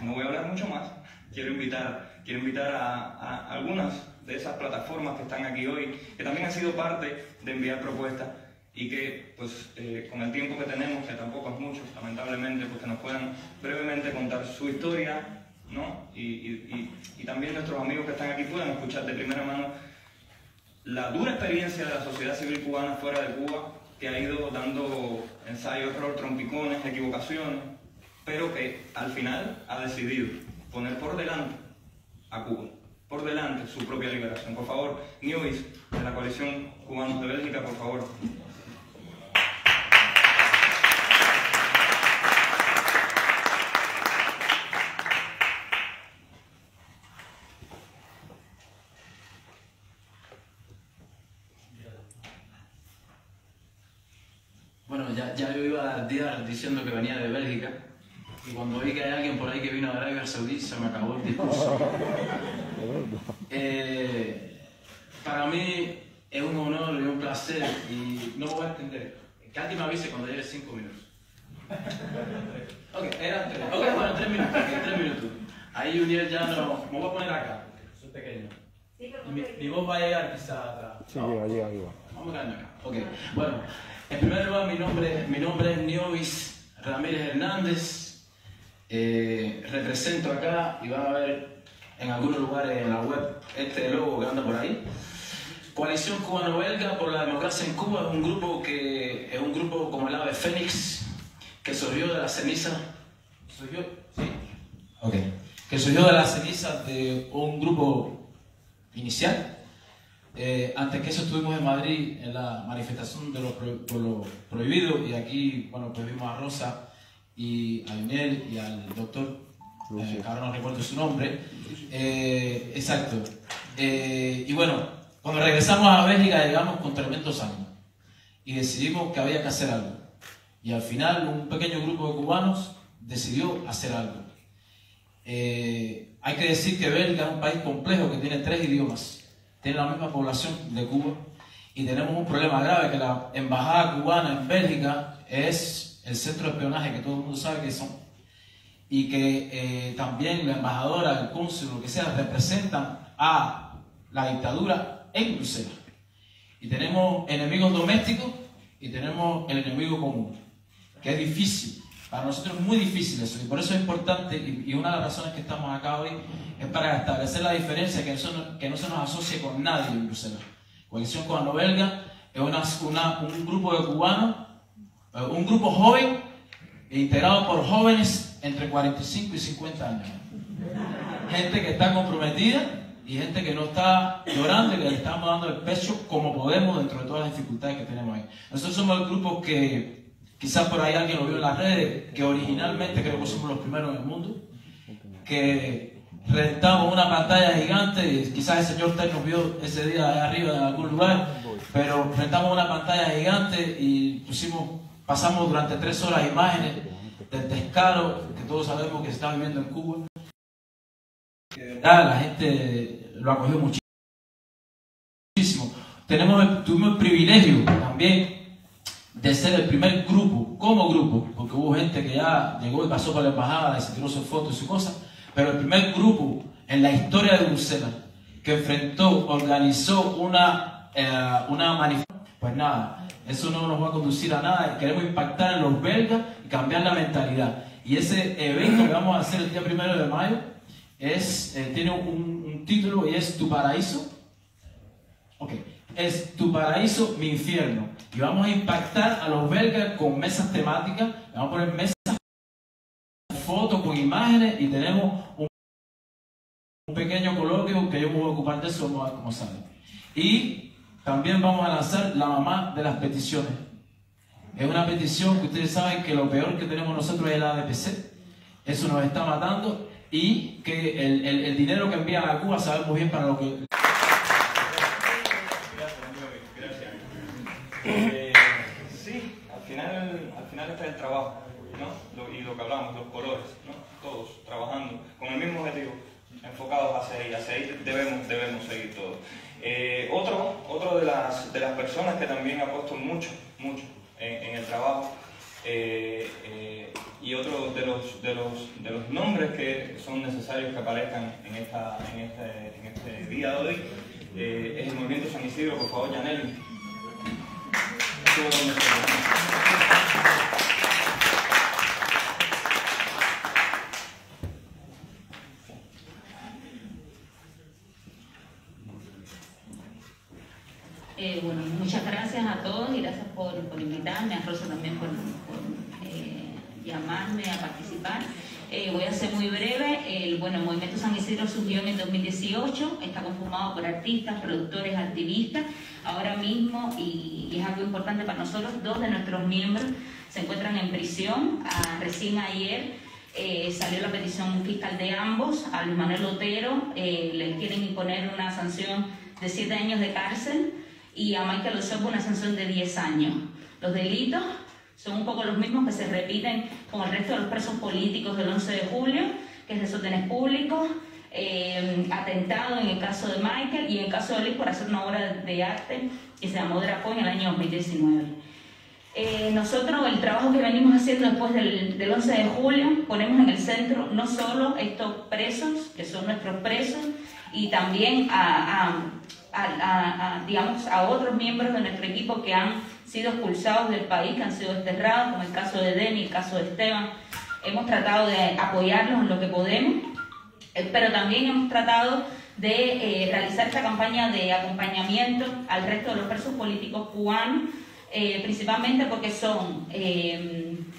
no voy a hablar mucho más. Quiero invitar a algunas de esas plataformas que están aquí hoy, que también han sido parte de enviar propuestas y que, pues, con el tiempo que tenemos, que tampoco es mucho, lamentablemente, pues que nos puedan brevemente contar su historia, ¿no? Y también nuestros amigos que están aquí puedan escuchar de primera mano la dura experiencia de la sociedad civil cubana fuera de Cuba, que ha ido dando ensayo, error, trompicones, equivocaciones, pero que al final ha decidido poner por delante a Cuba, por delante su propia liberación. Por favor, Newis, de la Coalición Cubanos de Bélgica, por favor. Bueno, ya yo iba a días diciendo que venía de Bélgica, y cuando vi que hay alguien por ahí que vino de Arabia Saudí, se me acabó el discurso. Para mí es un honor y un placer, y no voy a entender. Que alguien me avise cuando llegue 5 minutos. Ok, eran 3. Ok, bueno, 3 minutos. Okay, 3 minutos. Ahí Uniel ya no... Me voy a poner acá, soy pequeño. Mi voz va a llegar quizá atrás. Sí, llega. Vamos a quedarnos acá. Ok, bueno. En primer lugar, mi nombre es Niovis Ramírez Hernández. Represento acá, y van a ver en algunos lugares en la web este logo que anda por ahí. Coalición Cubano-Belga por la Democracia en Cuba es un grupo como el ave fénix que surgió de las cenizas. ¿Surgió? Sí. Ok. Que surgió de las cenizas de un grupo inicial. Antes que eso estuvimos en Madrid en la manifestación de por lo prohibido, y aquí, bueno, pues vimos a Rosa y a Inel y al doctor, que ahora no recuerdo su nombre. Exacto. Y bueno, cuando regresamos a Bélgica llegamos con tremendos ánimos y decidimos que había que hacer algo. Y al final un pequeño grupo de cubanos decidió hacer algo. Hay que decir que Bélgica es un país complejo que tiene 3 idiomas. Tiene la misma población de Cuba y tenemos un problema grave, que la embajada cubana en Bélgica es el centro de espionaje que todo el mundo sabe que son, y que también la embajadora, el cónsul, lo que sea, representan a la dictadura en Bruselas. Y tenemos enemigos domésticos y tenemos el enemigo común, que es difícil. Para nosotros es muy difícil eso, y por eso es importante, y una de las razones que estamos acá hoy es para establecer la diferencia, que no se nos asocie con nadie en Bruselas. Coalición Cubano-Belga es un grupo de cubanos, un grupo joven, integrado por jóvenes entre 45 y 50 años. Gente que está comprometida y gente que no está llorando y que le estamos dando el pecho como podemos dentro de todas las dificultades que tenemos ahí. Nosotros somos el grupo que, quizás por ahí alguien lo vio en las redes, que originalmente creo que somos los primeros en el mundo, que rentamos una pantalla gigante, y quizás el señor Ter nos vio ese día allá arriba en algún lugar, pero rentamos una pantalla gigante y pasamos durante 3 horas imágenes del descaro que todos sabemos que se está viviendo en Cuba. Que de verdad la gente lo acogió muchísimo. Tuvimos el privilegio también de ser el primer grupo, como grupo, porque hubo gente que ya llegó y pasó por la embajada y se tiró sus fotos y sus cosas, pero el primer grupo en la historia de Bruselas que organizó una manifestación. Pues nada, eso no nos va a conducir a nada. Queremos impactar en los belgas y cambiar la mentalidad. Y ese evento que vamos a hacer el día 1 de mayo tiene un título y es Tu Paraíso. Ok, es Tu Paraíso, mi infierno. Y vamos a impactar a los belgas con mesas temáticas. Vamos a poner mesas, fotos con imágenes y tenemos un pequeño coloquio que yo me voy a ocupar de eso, vamos a ver cómo sale. Y también vamos a lanzar la mamá de las peticiones. Es una petición que ustedes saben que lo peor que tenemos nosotros es el ADPC. Eso nos está matando y que el dinero que envían a Cuba sabemos bien para lo que... Gracias. Sí, al final está el trabajo, ¿no? Y lo que hablamos, los colores, ¿no? Todos trabajando con el mismo objetivo, enfocados hacia ahí debemos seguir todos. Otro de las personas que también ha puesto mucho en el trabajo y otro de los nombres que son necesarios que aparezcan en este día de hoy es el Movimiento San Isidro. Por favor, Yaneli. Bueno, muchas gracias a todos y gracias por invitarme, a Rosa también por llamarme a participar. Voy a ser muy breve. El Movimiento San Isidro surgió en el 2018, está conformado por artistas, productores, activistas. Ahora mismo, y es algo importante para nosotros, 2 de nuestros miembros se encuentran en prisión. Recién ayer salió la petición fiscal de ambos. A Luis Manuel Otero le quieren imponer una sanción de 7 años de cárcel y a Michael Osorbo una sanción de 10 años. Los delitos son un poco los mismos que se repiten con el resto de los presos políticos del 11 de julio, que es desórdenes públicos, atentado en el caso de Michael y en el caso de Luis por hacer una obra de arte que se llamó Drapón en el año 2019. Nosotros el trabajo que venimos haciendo después del 11 de julio ponemos en el centro no solo estos presos, que son nuestros presos, y también digamos, a otros miembros de nuestro equipo que han sido expulsados del país, que han sido desterrados, como el caso de Denny, el caso de Esteban. Hemos tratado de apoyarlos en lo que podemos, pero también hemos tratado de realizar esta campaña de acompañamiento al resto de los presos políticos cubanos, principalmente porque son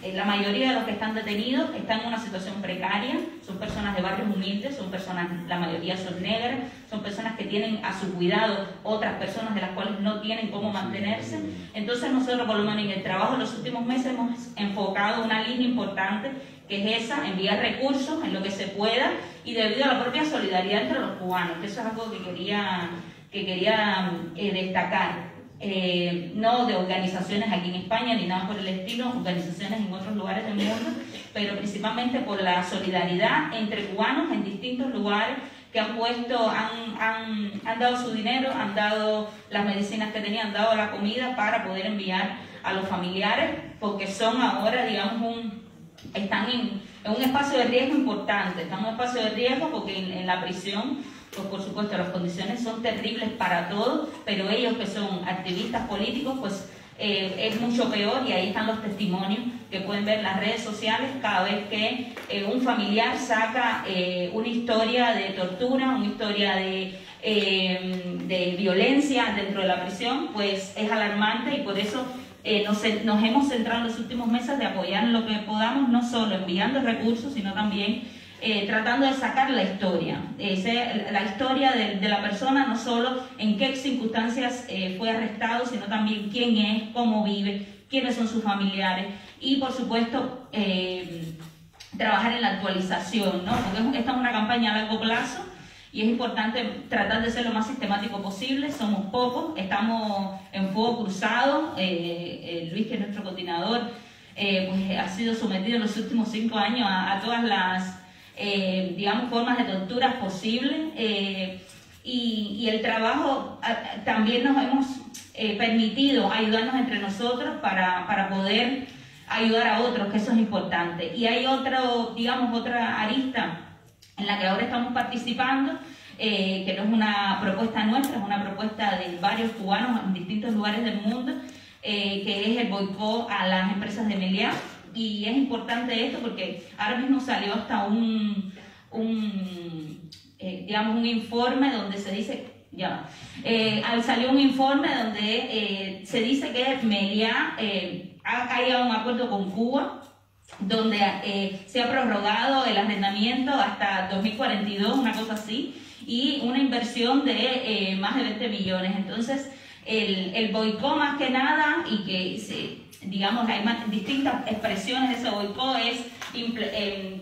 la mayoría de los que están detenidos están en una situación precaria, son personas de barrios humildes, son personas, la mayoría son negras, son personas que tienen a su cuidado otras personas de las cuales no tienen cómo mantenerse. Entonces nosotros, por lo menos en el trabajo en los últimos meses, hemos enfocado una línea importante que es esa, enviar recursos en lo que se pueda y debido a la propia solidaridad entre los cubanos, que eso es algo que quería destacar. No de organizaciones aquí en España ni nada por el estilo, organizaciones en otros lugares del mundo, pero principalmente por la solidaridad entre cubanos en distintos lugares que han dado su dinero, han dado las medicinas que tenían, han dado la comida para poder enviar a los familiares, porque son ahora, digamos, están en un espacio de riesgo importante, están en un espacio de riesgo porque en la prisión, pues por supuesto las condiciones son terribles para todos, pero ellos que son activistas políticos, pues es mucho peor, y ahí están los testimonios que pueden ver en las redes sociales cada vez que un familiar saca una historia de tortura, una historia de violencia dentro de la prisión, pues es alarmante, y por eso nos hemos centrado en los últimos meses de apoyar en lo que podamos, no solo enviando recursos, sino también tratando de sacar la historia, la historia de la persona, no solo en qué circunstancias fue arrestado, sino también quién es, cómo vive, quiénes son sus familiares y, por supuesto, trabajar en la actualización, ¿no? Porque esta es una campaña a largo plazo y es importante tratar de ser lo más sistemático posible. Somos pocos, estamos en fuego cruzado. Luis, que es nuestro coordinador, pues ha sido sometido en los últimos 5 años a todas las digamos, formas de torturas posibles, y el trabajo también nos hemos permitido ayudarnos entre nosotros para poder ayudar a otros, que eso es importante. Y hay otra arista en la que ahora estamos participando, que no es una propuesta nuestra, es una propuesta de varios cubanos en distintos lugares del mundo, que es el boicot a las empresas de Meliá. Y es importante esto porque ahora mismo salió hasta un informe donde se dice, salió un informe donde se dice que Meliá ha llegado a un acuerdo con Cuba, donde se ha prorrogado el arrendamiento hasta 2042, una cosa así, y una inversión de más de 20 millones. Entonces, el boicot más que nada, y que digamos, hay distintas expresiones de ese boicot, es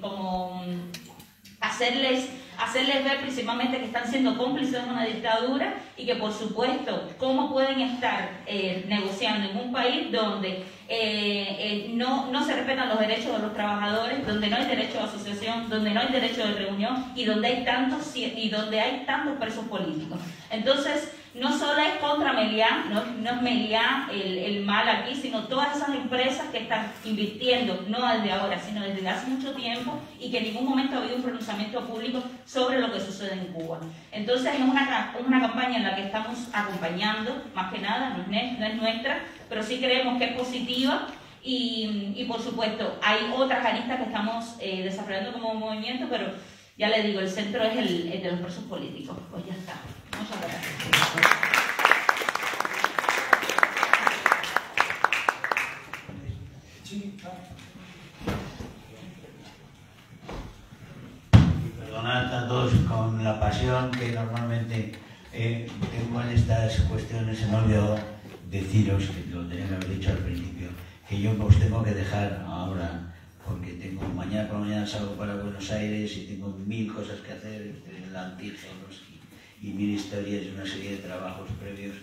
como hacerles ver principalmente que están siendo cómplices de una dictadura y que, por supuesto, cómo pueden estar negociando en un país donde no se respetan los derechos de los trabajadores, donde no hay derecho de asociación, donde no hay derecho de reunión y donde hay tantos presos políticos. Entonces, no solo es contra Meliá, no es Meliá el mal aquí, sino todas esas empresas que están invirtiendo, no desde ahora, sino desde hace mucho tiempo, y que en ningún momento ha habido un pronunciamiento público sobre lo que sucede en Cuba. Entonces es una campaña en la que estamos acompañando, más que nada, no es nuestra, pero sí creemos que es positiva, y por supuesto hay otras aristas que estamos desarrollando como movimiento, pero ya les digo, el centro es el de los presos políticos. Pues ya está. Muchas gracias. Perdonad a todos con la pasión que normalmente tengo en estas cuestiones. Se me olvidó deciros, que lo tenía que haber dicho al principio, que yo os tengo que dejar ahora, porque mañana por la mañana salgo para Buenos Aires y tengo 1000 cosas que hacer, en la antígenos y 1000 historias y una serie de trabajos previos,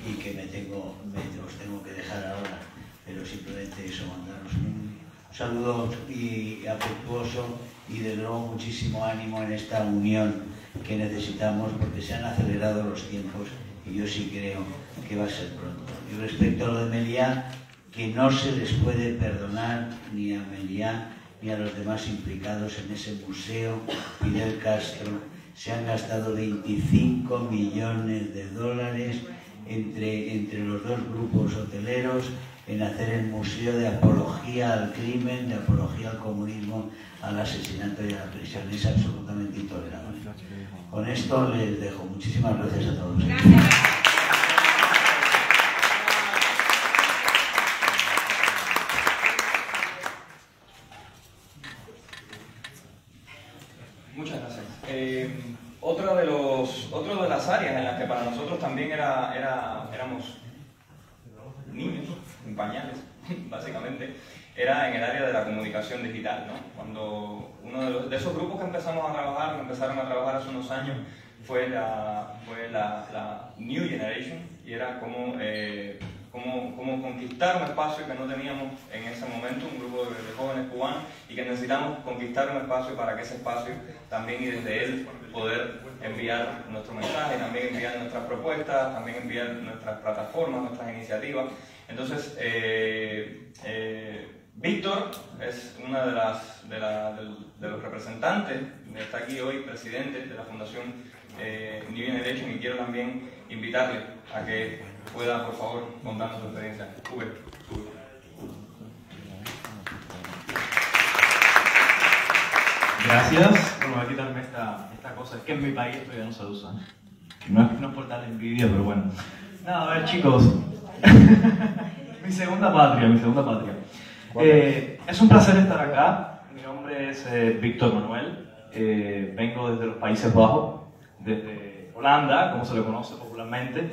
y que os tengo que dejar ahora, pero simplemente eso, mandaros un saludo y afectuoso, y de luego muchísimo ánimo en esta unión que necesitamos, porque se han acelerado los tiempos y yo sí creo que va a ser pronto. Y respecto a lo de Meliá, que no se les puede perdonar ni a Meliá ni a los demás implicados en ese museo Fidel Castro. Se han gastado 25 millones de dólares entre los dos grupos hoteleros en hacer el museo de apología al crimen, de apología al comunismo, al asesinato y a la prisión. Es absolutamente intolerable. Con esto les dejo. Muchísimas gracias a todos. Gracias. Muchas gracias. Otra de las áreas en las que para nosotros también éramos niños, en pañales, básicamente, era en el área de la comunicación digital, ¿no? Cuando uno de esos grupos que empezaron a trabajar hace unos años, fue la New Generation, y era como conquistar un espacio que no teníamos en ese momento, un grupo de jóvenes cubanos, y que necesitamos conquistar un espacio para que ese espacio también, y desde él poder enviar nuestro mensaje, también enviar nuestras propuestas, también enviar nuestras plataformas, nuestras iniciativas. Entonces, Víctor es una de los representantes, está aquí hoy, presidente de la Fundación New Generation, y quiero también invitarle a que pueda, por favor, contarnos su experiencia. Gracias. Bueno, voy a quitarme esta cosa. Es que en mi país esto ya no se usa. No es por darle envidia, pero bueno. Nada, a ver, chicos. mi segunda patria. Es un placer estar acá. Mi nombre es Víctor Manuel. vengo desde los Países Bajos, desde Holanda, como se le conoce popularmente.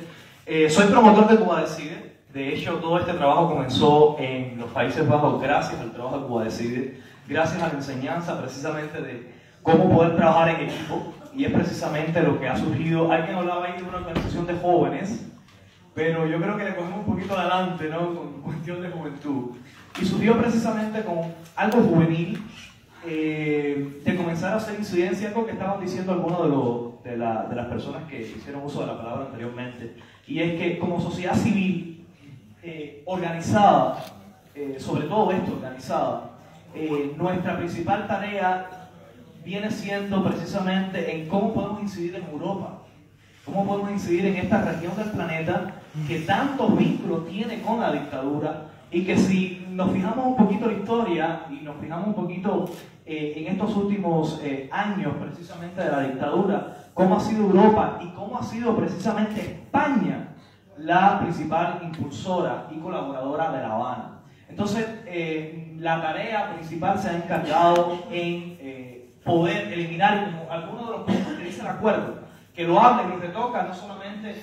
Soy promotor de Cuba Decide. De hecho, todo este trabajo comenzó en los Países Bajos gracias al trabajo de Cuba Decide, gracias a la enseñanza precisamente de cómo poder trabajar en equipo, y es precisamente lo que ha surgido. Alguien hablaba ahí de una organización de jóvenes, pero yo creo que le cogemos un poquito adelante, ¿no?, con cuestión de juventud. Y surgió precisamente con algo juvenil, de comenzar a hacer incidencia, algo que estaban diciendo algunos de las personas que hicieron uso de la palabra anteriormente, y es que como sociedad civil organizada, sobre todo esto, organizada, nuestra principal tarea viene siendo precisamente en cómo podemos incidir en Europa, cómo podemos incidir en esta región del planeta que tantos vínculos tiene con la dictadura, y que si nos fijamos un poquito en la historia y nos fijamos un poquito en estos últimos años precisamente de la dictadura, cómo ha sido Europa y cómo ha sido precisamente España la principal impulsora y colaboradora de La Habana. Entonces, la tarea principal se ha encargado en poder eliminar, como algunos de los puntos que dice el acuerdo, que lo hablen y retoca no solamente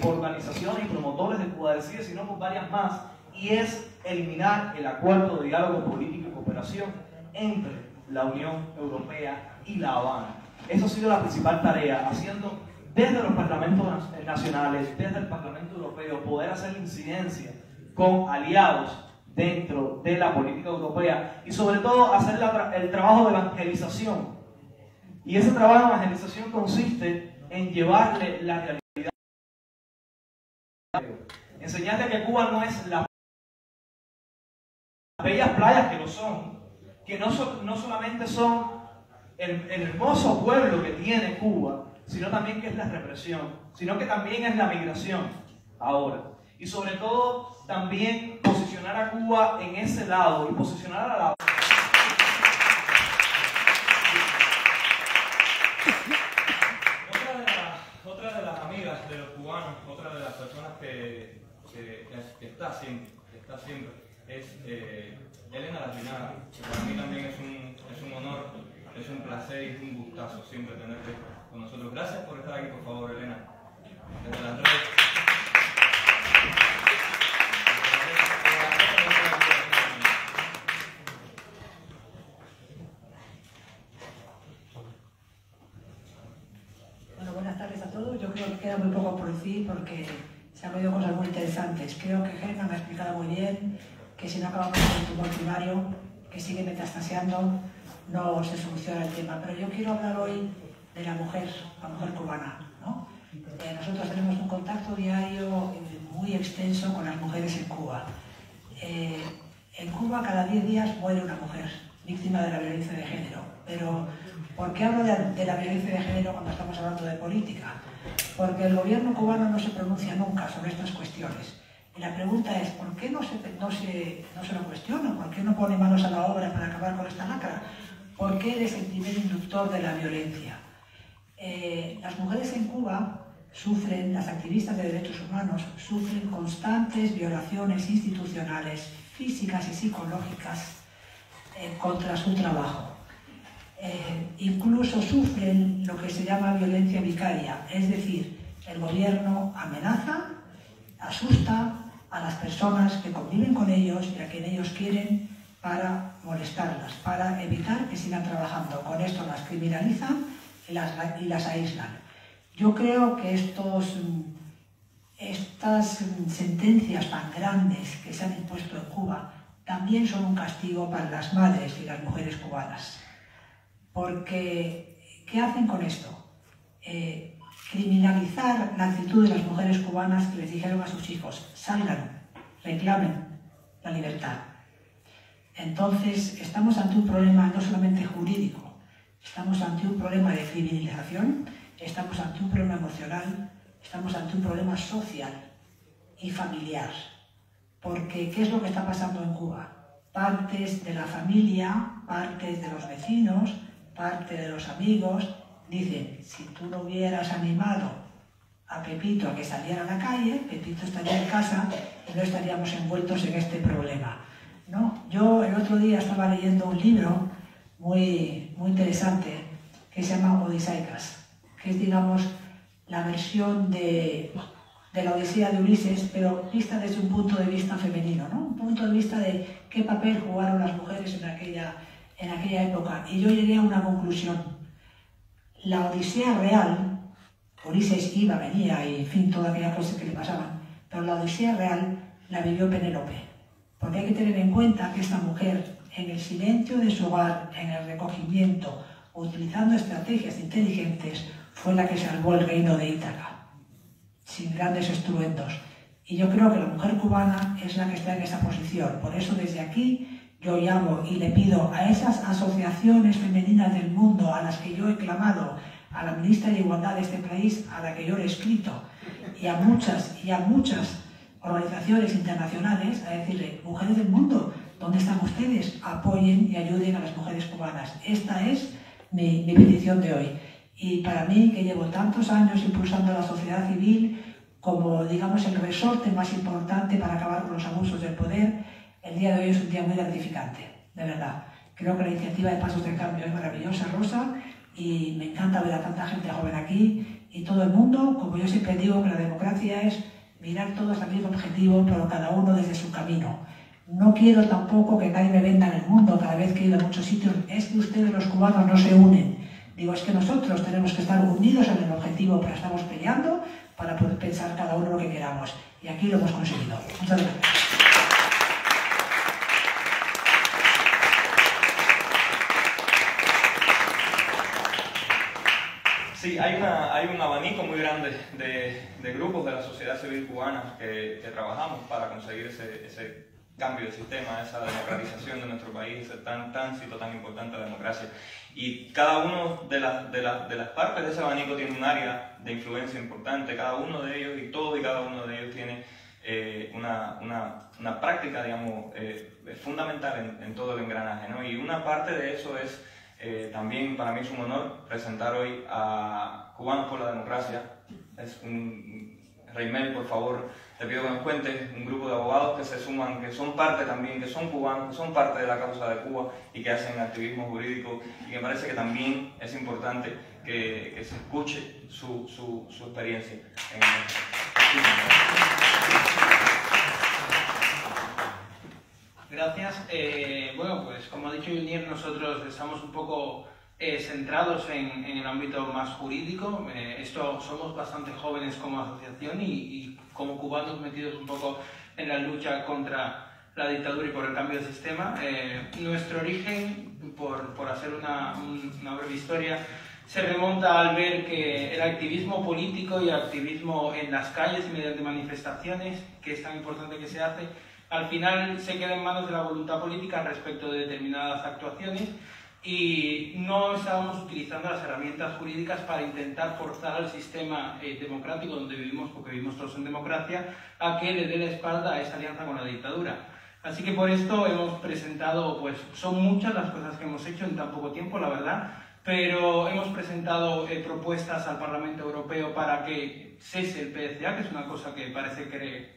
por organizaciones y promotores de Cuba Decide, sino por varias más, y es eliminar el acuerdo de diálogo político y cooperación entre la Unión Europea y La Habana. Eso ha sido la principal tarea, haciendo desde los parlamentos nacionales, desde el Parlamento Europeo, poder hacer incidencia con aliados dentro de la política europea, y sobre todo hacer el trabajo de evangelización. Y ese trabajo de evangelización consiste en llevarle la realidad, enseñarle que Cuba no es las bellas playas que lo son, que no solamente son el hermoso pueblo que tiene Cuba, sino también que es la represión, sino que también es la migración ahora. Y sobre todo también posicionar a Cuba en ese lado y posicionar a la... Otra de las amigas de los cubanos, otra de las personas que está siempre, es Elena Larrinaga, que para mí también es un honor, es un placer y es un gustazo siempre tenerte con nosotros. Gracias por estar aquí, por favor, Elena. Desde las redes. Bueno, buenas tardes a todos. Yo creo que queda muy poco por decir porque se han oído cosas muy interesantes. Creo que Germán me ha explicado muy bien que si no acabamos con el tumor primario, que sigue metastaseando, no se soluciona el tema. Pero yo quiero hablar hoy de la mujer cubana, ¿no? Nosotros tenemos un contacto diario muy extenso con las mujeres en Cuba. En Cuba cada 10 días muere una mujer víctima de la violencia de género. Pero ¿por qué hablo de la violencia de género cuando estamos hablando de política? Porque el gobierno cubano no se pronuncia nunca sobre estas cuestiones. Y la pregunta es, ¿por qué no se lo cuestiona? ¿Por qué no pone manos a la obra para acabar con esta lacra? ¿Por qué eres el primer inductor de la violencia? Las mujeres en Cuba sufren, las activistas de derechos humanos, sufren constantes violaciones institucionales, físicas y psicológicas contra su trabajo. Incluso sufren lo que se llama violencia vicaria, es decir, el gobierno amenaza, asusta a las personas que conviven con ellos y a quien ellos quieren para molestarlas, para evitar que sigan trabajando. Con esto las criminalizan y las aíslan. Yo creo que estas sentencias tan grandes que se han impuesto en Cuba también son un castigo para las madres y las mujeres cubanas. Porque, ¿qué hacen con esto? Criminalizar la actitud de las mujeres cubanas que les dijeron a sus hijos, salgan, reclamen la libertad. Entonces, estamos ante un problema no solamente jurídico, estamos ante un problema de criminalización, estamos ante un problema emocional, estamos ante un problema social y familiar. Porque, ¿qué es lo que está pasando en Cuba? Partes de la familia, partes de los vecinos, parte de los amigos, dicen, si tú no hubieras animado a Pepito a que saliera a la calle, Pepito estaría en casa y no estaríamos envueltos en este problema, ¿no? Yo el otro día estaba leyendo un libro muy interesante que se llama Odiseicas, que es, digamos, la versión de la Odisea de Ulises, pero vista desde un punto de vista femenino, ¿no? Un punto de vista de qué papel jugaron las mujeres en aquella época. Y yo llegué a una conclusión. La Odisea real, Ulises iba, venía y, en fin, todas aquellas cosas que le pasaban, pero la Odisea real la vivió Penélope. Porque hay que tener en cuenta que esta mujer, en el silencio de su hogar, en el recogimiento, utilizando estrategias inteligentes, fue la que salvó el reino de Ítaca, sin grandes estruendos. Y yo creo que la mujer cubana es la que está en esa posición. Por eso desde aquí yo llamo y le pido a esas asociaciones femeninas del mundo a las que yo he clamado, a la ministra de Igualdad de este país, a la que yo le he escrito, y a muchas organizaciones internacionales, a decirle, mujeres del mundo, ¿dónde están ustedes? Apoyen y ayuden a las mujeres cubanas. Esta es mi petición de hoy. Y para mí, que llevo tantos años impulsando a la sociedad civil como, digamos, el resorte más importante para acabar con los abusos del poder, el día de hoy es un día muy gratificante, de verdad. Creo que la iniciativa de Pasos del Cambio es maravillosa, Rosa, y me encanta ver a tanta gente joven aquí y todo el mundo. Como yo siempre digo, que la democracia es mirar todos al mismo objetivo, pero cada uno desde su camino. No quiero tampoco que nadie me venda en el mundo cada vez que he ido a muchos sitios. Es que ustedes los cubanos no se unen. Digo, es que nosotros tenemos que estar unidos en el objetivo, pero estamos peleando para poder pensar cada uno lo que queramos. Y aquí lo hemos conseguido. Muchas gracias. Sí, hay un abanico muy grande de grupos de la sociedad civil cubana que trabajamos para conseguir ese cambio de sistema, esa democratización de nuestro país, ese tránsito tan importante de democracia. Y cada uno de las partes de ese abanico tiene un área de influencia importante, cada uno de ellos, y todo y cada uno de ellos tiene una práctica, digamos, fundamental en todo el engranaje, ¿no? Y una parte de eso es, también para mí es un honor presentar hoy a Cubanos por la Democracia. Es Reymel, por favor, te pido que nos cuentes un grupo de abogados que se suman, que son parte también, que son cubanos, que son parte de la causa de Cuba y que hacen activismo jurídico, y que me parece que también es importante que se escuche su experiencia. Gracias. Bueno, pues como ha dicho Junior, nosotros estamos un poco centrados en el ámbito más jurídico. Somos bastante jóvenes como asociación y como cubanos metidos un poco en la lucha contra la dictadura y por el cambio de sistema. Nuestro origen, por hacer una breve historia, se remonta al ver que el activismo político y el activismo en las calles y mediante manifestaciones, que es tan importante que se hace, al final se queda en manos de la voluntad política respecto de determinadas actuaciones, y no estábamos utilizando las herramientas jurídicas para intentar forzar al sistema democrático donde vivimos, porque vivimos todos en democracia, a que le dé la espalda a esta alianza con la dictadura. Así que por esto hemos presentado, pues son muchas las cosas que hemos hecho en tan poco tiempo, la verdad, pero hemos presentado propuestas al Parlamento Europeo para que cese el PDCA, que es una cosa que parece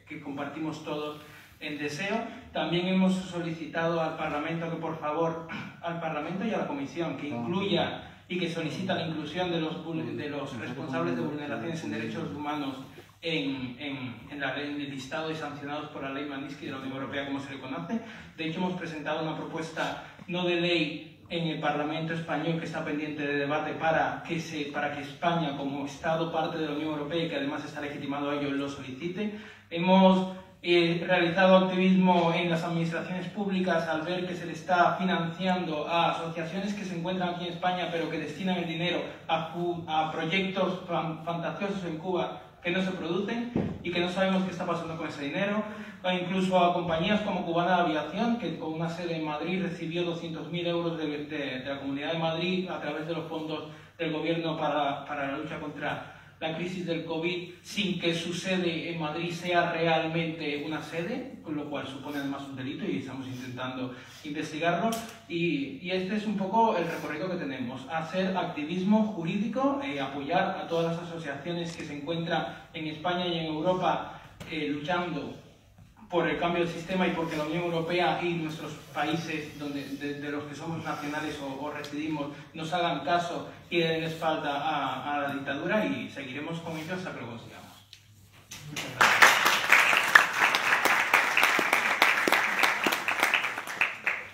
que compartimos todos en deseo. También hemos solicitado al Parlamento que, por favor, al Parlamento y a la Comisión, que incluya y que solicita la inclusión de los responsables de vulneraciones en derechos humanos en el listado de sancionados por la ley Magnitsky de la Unión Europea, como se le conoce. De hecho, hemos presentado una propuesta no de ley en el Parlamento español que está pendiente de debate para que España, como Estado parte de la Unión Europea y que además está legitimado a ello, lo solicite. Hemos realizado activismo en las administraciones públicas al ver que se le está financiando a asociaciones que se encuentran aquí en España pero que destinan el dinero a proyectos fantasiosos en Cuba que no se producen y que no sabemos qué está pasando con ese dinero, o incluso a compañías como Cubana de Aviación, que con una sede en Madrid recibió 200.000 euros de la Comunidad de Madrid a través de los fondos del gobierno para la lucha contra la crisis del COVID, sin que su sede en Madrid sea realmente una sede, con lo cual supone además un delito y estamos intentando investigarlo. Y este es un poco el recorrido que tenemos: hacer activismo jurídico, apoyar a todas las asociaciones que se encuentran en España y en Europa luchando por el cambio del sistema y porque la Unión Europea y nuestros países de los que somos nacionales o residimos nos hagan caso y den espalda a la dictadura, y seguiremos con ellos hasta que lo consigamos. Muchas gracias.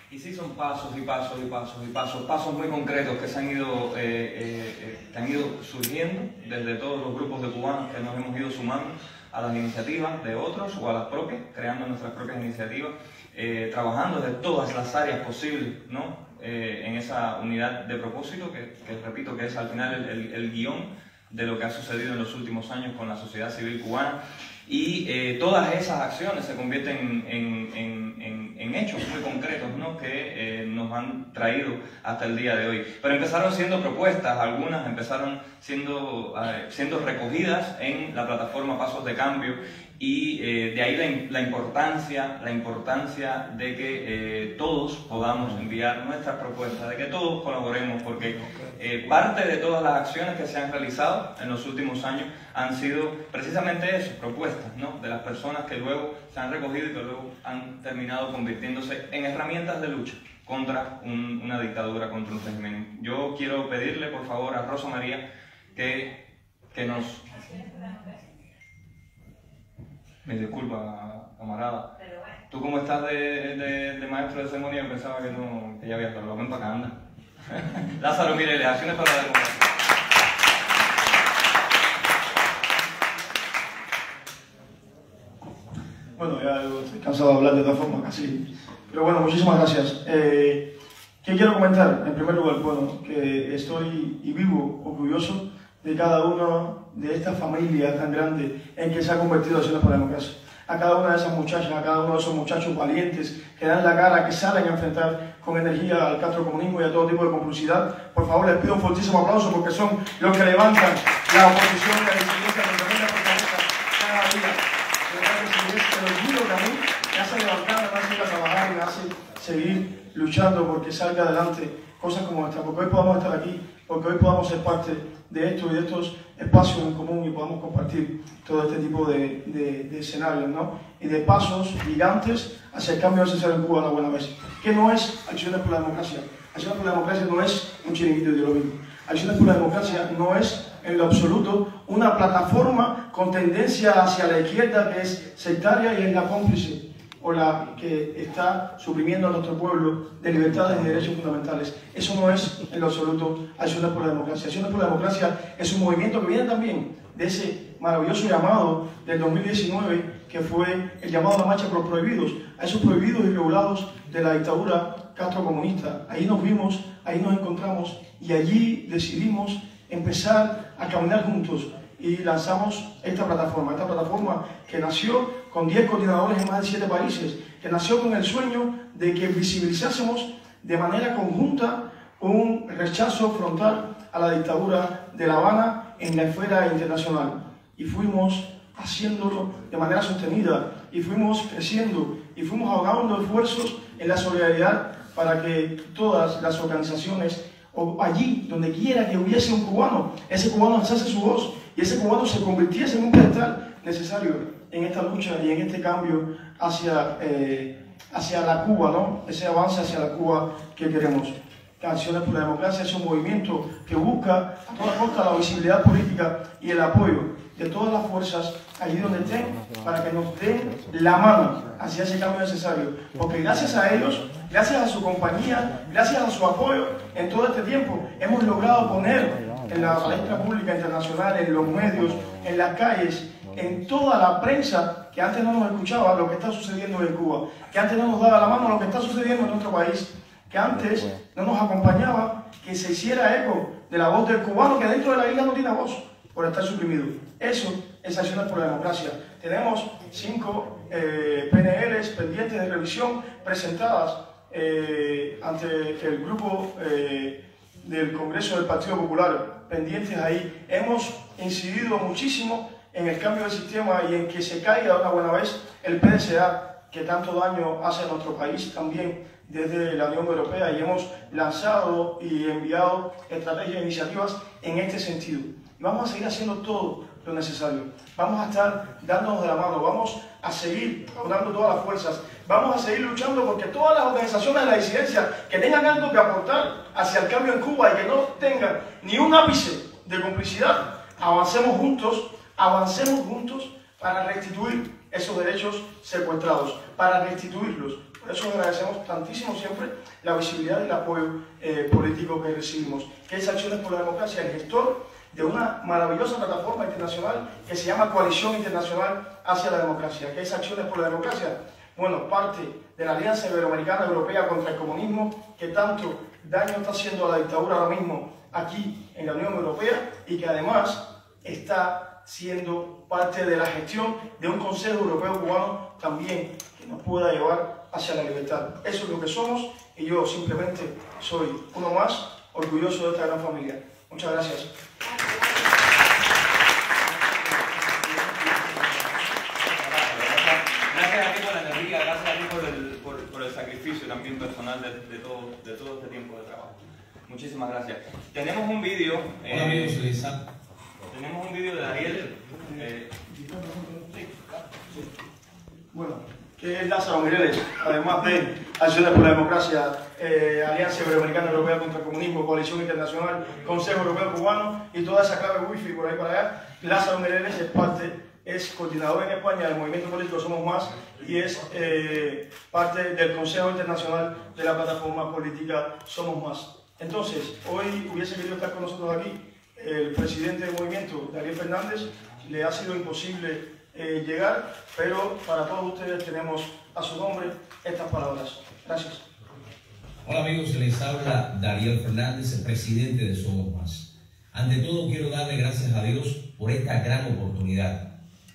Y sí, son pasos y pasos y pasos y pasos, pasos muy concretos que se han ido, que han ido surgiendo desde todos los grupos de cubanos que nos hemos ido sumando a las iniciativas de otros o a las propias, creando nuestras propias iniciativas, trabajando desde todas las áreas posibles, ¿no? En esa unidad de propósito que repito que es al final el guión de lo que ha sucedido en los últimos años con la sociedad civil cubana. Y todas esas acciones se convierten en hechos muy concretos, ¿no? Que nos han traído hasta el día de hoy. Pero empezaron siendo propuestas, algunas empezaron siendo recogidas en la plataforma Pasos de Cambio, y de ahí la importancia de que todos podamos enviar nuestras propuestas, de que todos colaboremos, porque parte de todas las acciones que se han realizado en los últimos años han sido precisamente eso, propuestas, ¿no? De las personas que luego se han recogido y que luego han terminado convirtiéndose en herramientas de lucha contra una dictadura, contra un régimen. Yo quiero pedirle, por favor, a Rosa María que nos... Me disculpa, camarada. Tú, como estás de maestro de ceremonia, yo pensaba que ya habías hablado. Ven para acá, anda. Lázaro, mire, acciones para la democracia. Bueno, ya estoy cansado de hablar de todas formas, casi. Pero bueno, muchísimas gracias. ¿Qué quiero comentar? En primer lugar, bueno, que estoy y vivo orgulloso de cada uno de estas familias tan grandes en que se ha convertido Acciones por la Democracia. A cada una de esas muchachas, a cada uno de esos muchachos valientes que dan la cara, que salen a enfrentar con energía al castrocomunismo y a todo tipo de compulsidad. Por favor, les pido un fortísimo aplauso porque son los que levantan la oposición, la disidencia, la tremenda fortaleza cada día. De verdad que es el orgullo que a mí me hace levantar, me hace ir a trabajar y me hace seguir luchando porque salga adelante cosas como esta, porque hoy podamos estar aquí, porque hoy podamos ser parte de esto y de estos espacios en común y podamos compartir todo este tipo de escenarios, ¿no? Y de pasos gigantes hacia el cambio necesario en Cuba a la buena vez. ¿Qué no es Acciones por la Democracia? Acciones por la Democracia no es un chiringuito ideológico. Acciones por la Democracia no es en lo absoluto una plataforma con tendencia hacia la izquierda que es sectaria y es la cómplice o la que está suprimiendo a nuestro pueblo de libertades y derechos fundamentales. Eso no es en lo absoluto Acciones por la Democracia. Acciones por la Democracia es un movimiento que viene también de ese maravilloso llamado del 2019 que fue el llamado a la marcha por los prohibidos, a esos prohibidos y regulados de la dictadura castrocomunista. Ahí nos vimos, ahí nos encontramos y allí decidimos empezar a caminar juntos y lanzamos esta plataforma que nació con 10 coordinadores en más de 7 países, que nació con el sueño de que visibilizásemos de manera conjunta un rechazo frontal a la dictadura de La Habana en la esfera internacional. Y fuimos haciéndolo de manera sostenida, y fuimos creciendo, y fuimos ahogando esfuerzos en la solidaridad para que todas las organizaciones, o allí, donde quiera que hubiese un cubano, ese cubano alzase su voz, y ese cubano se convirtiese en un pedestal necesario en esta lucha y en este cambio hacia la Cuba, ¿no? Ese avance hacia la Cuba que queremos. Acciones por la Democracia es un movimiento que busca a toda costa la visibilidad política y el apoyo de todas las fuerzas allí donde estén para que nos den la mano hacia ese cambio necesario. Porque gracias a ellos, gracias a su compañía, gracias a su apoyo en todo este tiempo, hemos logrado poner en la palestra pública internacional, en los medios, en las calles, en toda la prensa que antes no nos escuchaba lo que está sucediendo en Cuba, que antes no nos daba la mano lo que está sucediendo en nuestro país, que antes no nos acompañaba, que se hiciera eco de la voz del cubano que dentro de la isla no tiene voz por estar suprimido. Eso es Acciones por la Democracia. Tenemos 5 PNLs pendientes de revisión presentadas ante el grupo del Congreso del Partido Popular, pendientes ahí. Hemos incidido muchísimo en el cambio del sistema y en que se caiga de una buena vez el PDCA, que tanto daño hace a nuestro país también desde la Unión Europea, y hemos lanzado y enviado estrategias e iniciativas en este sentido. Y vamos a seguir haciendo todo lo necesario. Vamos a estar dándonos de la mano, vamos a seguir dando todas las fuerzas, vamos a seguir luchando porque todas las organizaciones de la disidencia que tengan algo que aportar hacia el cambio en Cuba y que no tengan ni un ápice de complicidad, avancemos juntos para restituir esos derechos secuestrados, para restituirlos. Por eso agradecemos tantísimo siempre la visibilidad y el apoyo político que recibimos, que es Acciones por la Democracia, el gestor de una maravillosa plataforma internacional que se llama Coalición Internacional hacia la Democracia. ¿Qué es Acciones por la Democracia? Bueno, parte de la Alianza Iberoamericana Europea contra el Comunismo, que tanto daño está haciendo a la dictadura ahora mismo aquí en la Unión Europea y que además está siendo parte de la gestión de un Consejo Europeo Cubano también que nos pueda llevar hacia la libertad. Eso es lo que somos y yo simplemente soy uno más orgulloso de esta gran familia. Muchas gracias. Gracias a ti por la energía, gracias a ti por el sacrificio también personal de todo este tiempo de trabajo. Muchísimas gracias. Tenemos un vídeo. Tenemos un vídeo de Ariel. Bueno, que es Lázaro Mireles, además de Acciones por la Democracia, Alianza Iberoamericana Europea contra el Comunismo, Coalición Internacional, Consejo Europeo Cubano y toda esa clave wifi por ahí para allá. Lázaro Mireles es coordinador en España del movimiento político Somos Más y es parte del Consejo Internacional de la plataforma política Somos Más. Entonces, hoy hubiese querido estar con nosotros aquí el presidente del movimiento, Dariel Fernández. Le ha sido imposible llegar, pero para todos ustedes tenemos a su nombre estas palabras. Gracias. Hola amigos, les habla Dariel Fernández, el presidente de Somos Más. Ante todo quiero darle gracias a Dios por esta gran oportunidad.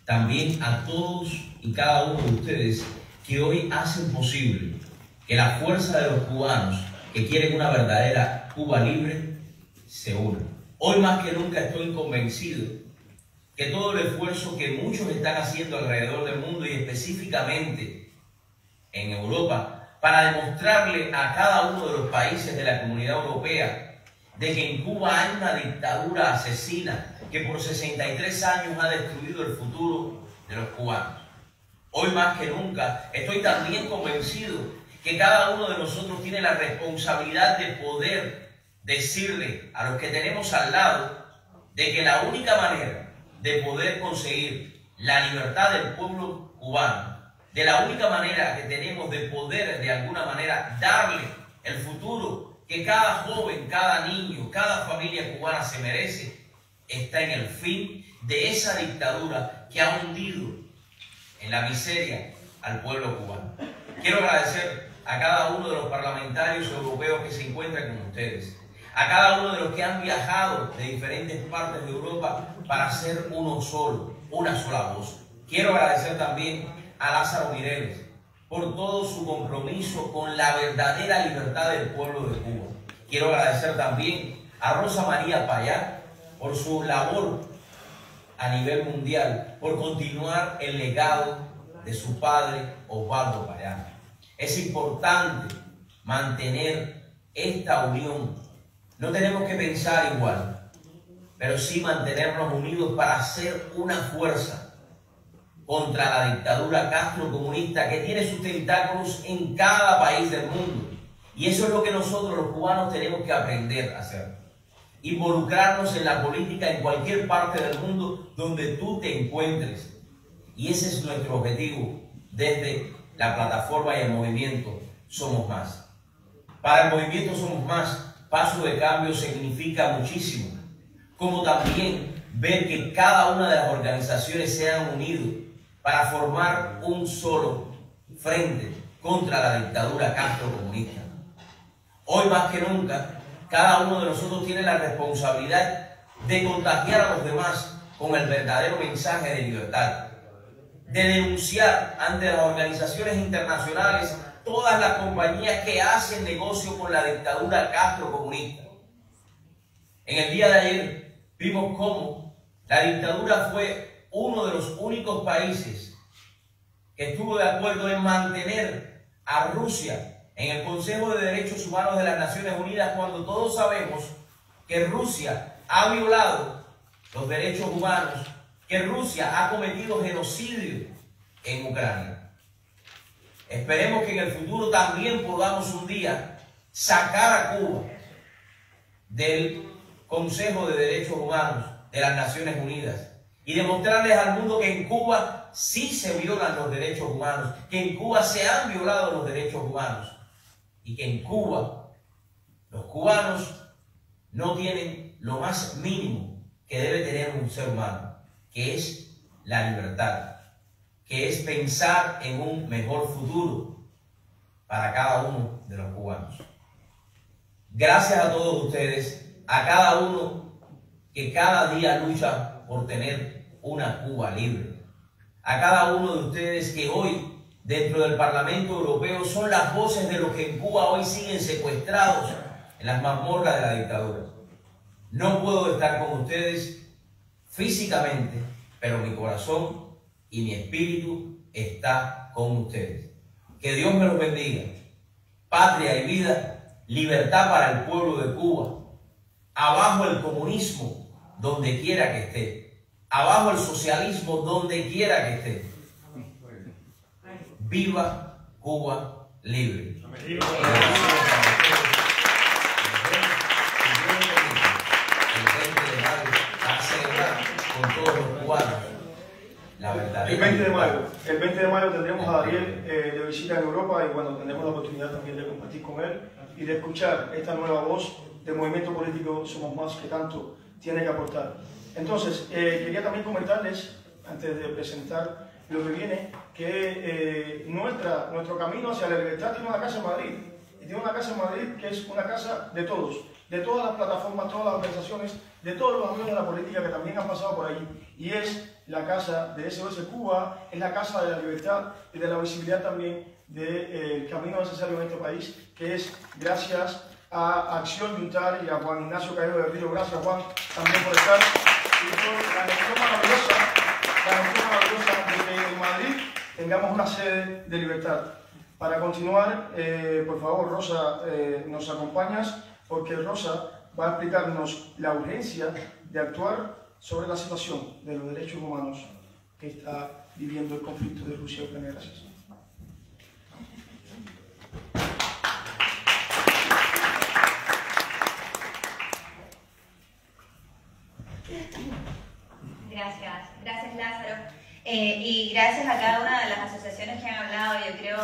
También a todos y cada uno de ustedes que hoy hacen posible que la fuerza de los cubanos que quieren una verdadera Cuba libre se unan. Hoy más que nunca estoy convencido que todo el esfuerzo que muchos están haciendo alrededor del mundo y específicamente en Europa para demostrarle a cada uno de los países de la Comunidad Europea de que en Cuba hay una dictadura asesina que por 63 años ha destruido el futuro de los cubanos. Hoy más que nunca estoy también convencido que cada uno de nosotros tiene la responsabilidad de poder decirle a los que tenemos al lado de que la única manera de poder conseguir la libertad del pueblo cubano, de la única manera que tenemos de poder de alguna manera darle el futuro que cada joven, cada niño, cada familia cubana se merece, está en el fin de esa dictadura que ha hundido en la miseria al pueblo cubano. Quiero agradecer a cada uno de los parlamentarios europeos que se encuentran con ustedes, a cada uno de los que han viajado de diferentes partes de Europa para ser uno solo, una sola voz. Quiero agradecer también a Lázaro Mireles por todo su compromiso con la verdadera libertad del pueblo de Cuba. Quiero agradecer también a Rosa María Payá por su labor a nivel mundial, por continuar el legado de su padre Osvaldo Payá. Es importante mantener esta unión. No tenemos que pensar igual, pero sí mantenernos unidos para hacer una fuerza contra la dictadura castrocomunista que tiene sus tentáculos en cada país del mundo. Y eso es lo que nosotros los cubanos tenemos que aprender a hacer. Involucrarnos en la política en cualquier parte del mundo donde tú te encuentres. Y ese es nuestro objetivo desde la plataforma y el movimiento Somos Más. Para el movimiento Somos Más, paso de cambio significa muchísimo, como también ver que cada una de las organizaciones se han unido para formar un solo frente contra la dictadura castrocomunista. Hoy más que nunca, cada uno de nosotros tiene la responsabilidad de contagiar a los demás con el verdadero mensaje de libertad, de denunciar ante las organizaciones internacionales todas las compañías que hacen negocio con la dictadura castrocomunista. En el día de ayer vimos cómo la dictadura fue uno de los únicos países que estuvo de acuerdo en mantener a Rusia en el Consejo de Derechos Humanos de las Naciones Unidas, cuando todos sabemos que Rusia ha violado los derechos humanos, que Rusia ha cometido genocidio en Ucrania. Esperemos que en el futuro también podamos un día sacar a Cuba del Consejo de Derechos Humanos de las Naciones Unidas y demostrarles al mundo que en Cuba sí se violan los derechos humanos, que en Cuba se han violado los derechos humanos y que en Cuba los cubanos no tienen lo más mínimo que debe tener un ser humano, que es la libertad, que es pensar en un mejor futuro para cada uno de los cubanos. Gracias a todos ustedes, a cada uno que cada día lucha por tener una Cuba libre, a cada uno de ustedes que hoy dentro del Parlamento Europeo son las voces de los que en Cuba hoy siguen secuestrados en las mazmorras de la dictadura. No puedo estar con ustedes físicamente, pero mi corazón y mi espíritu está con ustedes. Que Dios me los bendiga. Patria y vida, libertad para el pueblo de Cuba. Abajo el comunismo, donde quiera que esté. Abajo el socialismo, donde quiera que esté. Viva Cuba libre. El 20 de mayo va a celebrar con todos los cubanos la verdad. El 20 de mayo tendremos a Dariel de visita en Europa y bueno, tendremos la oportunidad también de compartir con él y de escuchar esta nueva voz del movimiento político Somos Más que tanto tiene que aportar. Entonces, quería también comentarles, antes de presentar lo que viene, que nuestro camino hacia la libertad tiene una casa en Madrid. Y tiene una casa en Madrid que es una casa de todos, de todas las plataformas, todas las organizaciones, de todos los amigos de la política que también han pasado por ahí. Y es la casa de SOS Cuba, es la casa de la libertad y de la visibilidad también del camino necesario en este país, que es gracias a Acción Yuntal y a Juan Ignacio Callejo del Río. Gracias, Juan, también por estar. Y por la noción maravillosa de que en Madrid tengamos una sede de libertad. Para continuar, por favor, Rosa, nos acompañas, porque Rosa va a explicarnos la urgencia de actuar sobre la situación de los derechos humanos que está viviendo el conflicto de Rusia y Ucrania. Gracias. Gracias Lázaro. Y gracias a cada una de las asociaciones que han hablado. Yo creo,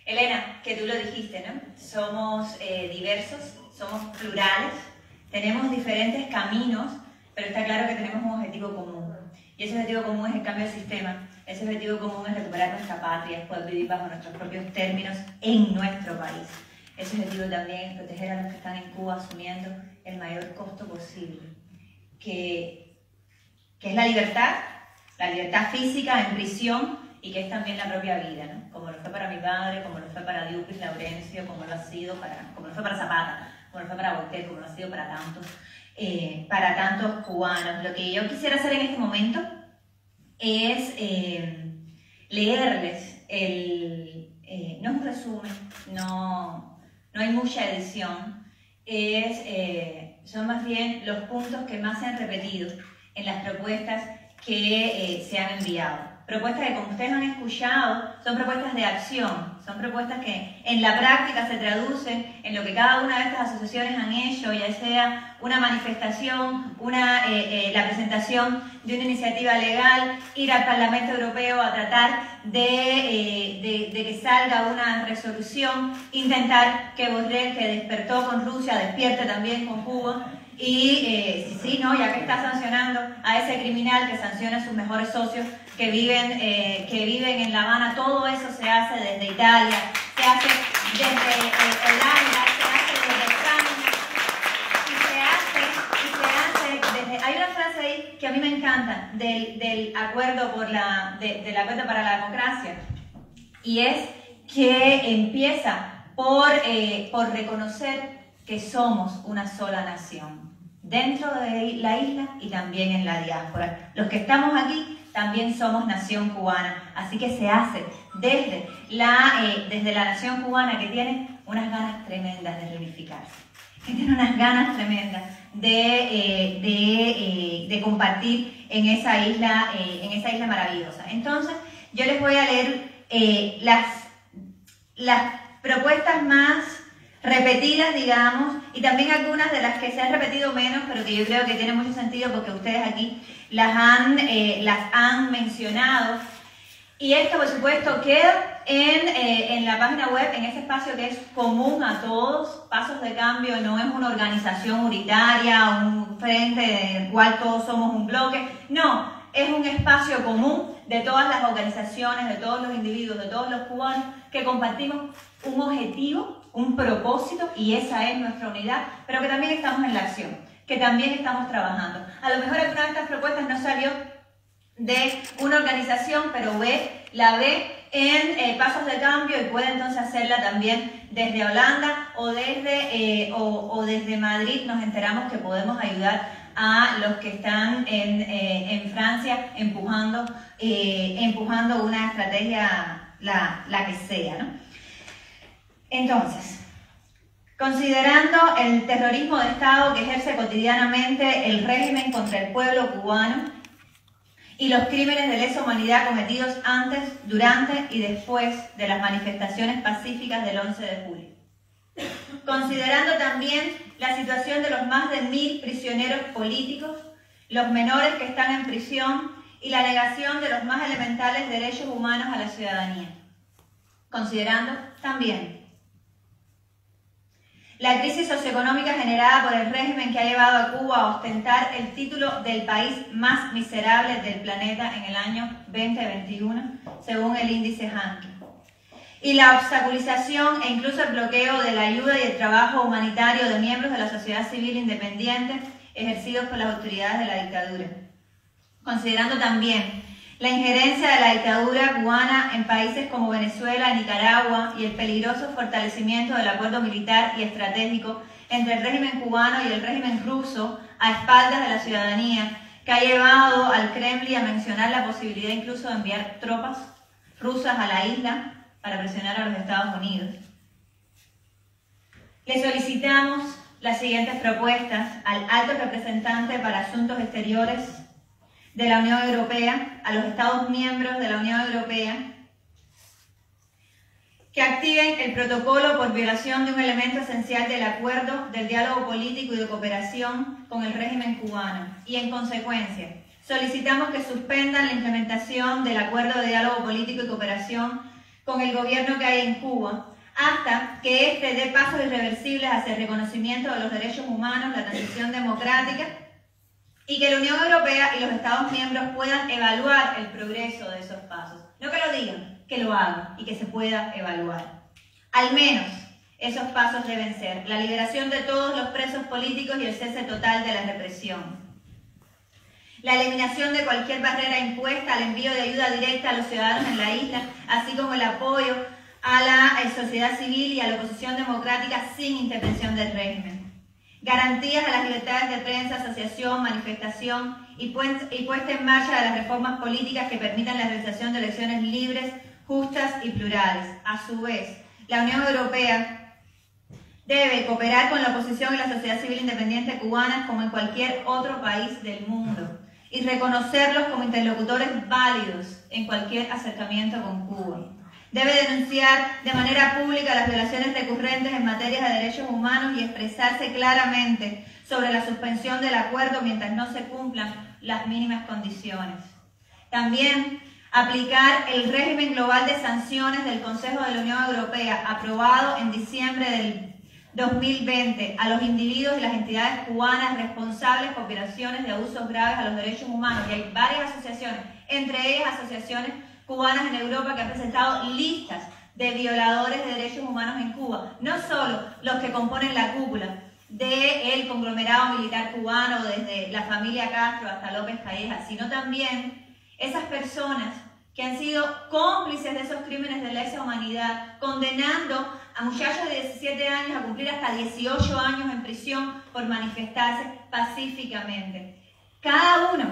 Elena, que tú lo dijiste, ¿no? Somos diversos, somos plurales, tenemos diferentes caminos, pero está claro que tenemos un objetivo común. Y ese objetivo común es el cambio del sistema, ese objetivo común es recuperar nuestra patria, es poder vivir bajo nuestros propios términos en nuestro país. Ese objetivo también es proteger a los que están en Cuba asumiendo el mayor costo posible, que es la libertad física en prisión y que es también la propia vida, ¿no? Como lo fue para mi padre, como lo fue para Diócles Laurencio, como lo fue para Zapata, como lo fue para Voltaire, como lo ha sido para tantos cubanos. Lo que yo quisiera hacer en este momento es leerles no es un resumen, no hay mucha edición, son más bien los puntos que más se han repetido en las propuestas que se han enviado. Propuestas que, como ustedes han escuchado, son propuestas de acción, son propuestas que en la práctica se traducen en lo que cada una de estas asociaciones han hecho, ya sea una manifestación, la presentación de una iniciativa legal, ir al Parlamento Europeo a tratar de que salga una resolución, intentar que Borrell, que despertó con Rusia, despierte también con Cuba, y ya que está sancionando a ese criminal, que sanciona a sus mejores socios que viven en La Habana. Todo eso se hace desde Italia, se hace desde Holanda, se hace desde España y se hace desde... Hay una frase ahí que a mí me encanta del acuerdo del acuerdo para la democracia, y es que empieza por reconocer que somos una sola nación dentro de la isla y también en la diáspora. Los que estamos aquí también somos nación cubana, así que se hace desde la nación cubana, que tiene unas ganas tremendas de reunificarse, que tiene unas ganas tremendas de compartir en esa isla maravillosa. Entonces, yo les voy a leer las propuestas más repetidas, digamos, y también algunas de las que se han repetido menos, pero que yo creo que tienen mucho sentido porque ustedes aquí las han mencionado. Y esto, por supuesto, queda en la página web, en ese espacio que es común a todos. Pasos de Cambio no es una organización unitaria, un frente del cual todos somos un bloque. No, es un espacio común de todas las organizaciones, de todos los individuos, de todos los cubanos, que compartimos un objetivo, un propósito, y esa es nuestra unidad, pero que también estamos en la acción, que también estamos trabajando. A lo mejor alguna de estas propuestas no salió de una organización, pero la ve en Pasos de Cambio y puede entonces hacerla también desde Holanda o desde Madrid. Nos enteramos que podemos ayudar a los que están en Francia empujando una estrategia, la que sea, ¿no? Entonces, considerando el terrorismo de Estado que ejerce cotidianamente el régimen contra el pueblo cubano y los crímenes de lesa humanidad cometidos antes, durante y después de las manifestaciones pacíficas del 11 de julio. Considerando también la situación de los más de 1000 prisioneros políticos, los menores que están en prisión y la negación de los más elementales derechos humanos a la ciudadanía. Considerando también la crisis socioeconómica generada por el régimen que ha llevado a Cuba a ostentar el título del país más miserable del planeta en el año 2021, según el índice Hanke. Y la obstaculización e incluso el bloqueo de la ayuda y el trabajo humanitario de miembros de la sociedad civil independiente ejercidos por las autoridades de la dictadura. Considerando también la injerencia de la dictadura cubana en países como Venezuela, Nicaragua y el peligroso fortalecimiento del acuerdo militar y estratégico entre el régimen cubano y el régimen ruso a espaldas de la ciudadanía, que ha llevado al Kremlin a mencionar la posibilidad incluso de enviar tropas rusas a la isla para presionar a los Estados Unidos. Le solicitamos las siguientes propuestas al alto representante para Asuntos Exteriores de la Unión Europea, a los Estados miembros de la Unión Europea, que activen el protocolo por violación de un elemento esencial del acuerdo del diálogo político y de cooperación con el régimen cubano. Y en consecuencia, solicitamos que suspendan la implementación del acuerdo de diálogo político y cooperación con el gobierno que hay en Cuba, hasta que éste dé pasos irreversibles hacia el reconocimiento de los derechos humanos, la transición democrática, y que la Unión Europea y los Estados miembros puedan evaluar el progreso de esos pasos. No que lo digan, que lo hagan y que se pueda evaluar. Al menos esos pasos deben ser la liberación de todos los presos políticos y el cese total de la represión, la eliminación de cualquier barrera impuesta al envío de ayuda directa a los ciudadanos en la isla, así como el apoyo a la sociedad civil y a la oposición democrática sin intervención del régimen. Garantías a las libertades de prensa, asociación, manifestación y puesta en marcha de las reformas políticas que permitan la realización de elecciones libres, justas y plurales. A su vez, la Unión Europea debe cooperar con la oposición y la sociedad civil independiente cubana como en cualquier otro país del mundo y reconocerlos como interlocutores válidos en cualquier acercamiento con Cuba. Debe denunciar de manera pública las violaciones recurrentes en materia de derechos humanos y expresarse claramente sobre la suspensión del acuerdo mientras no se cumplan las mínimas condiciones. También aplicar el régimen global de sanciones del Consejo de la Unión Europea, aprobado en diciembre del 2020, a los individuos y las entidades cubanas responsables por violaciones de abusos graves a los derechos humanos. Y hay varias asociaciones, entre ellas asociaciones cubanas en Europa, que han presentado listas de violadores de derechos humanos en Cuba. No solo los que componen la cúpula del conglomerado militar cubano, desde la familia Castro hasta López Calleja, sino también esas personas que han sido cómplices de esos crímenes de lesa humanidad, condenando a muchachos de 17 años a cumplir hasta 18 años en prisión por manifestarse pacíficamente. Cada uno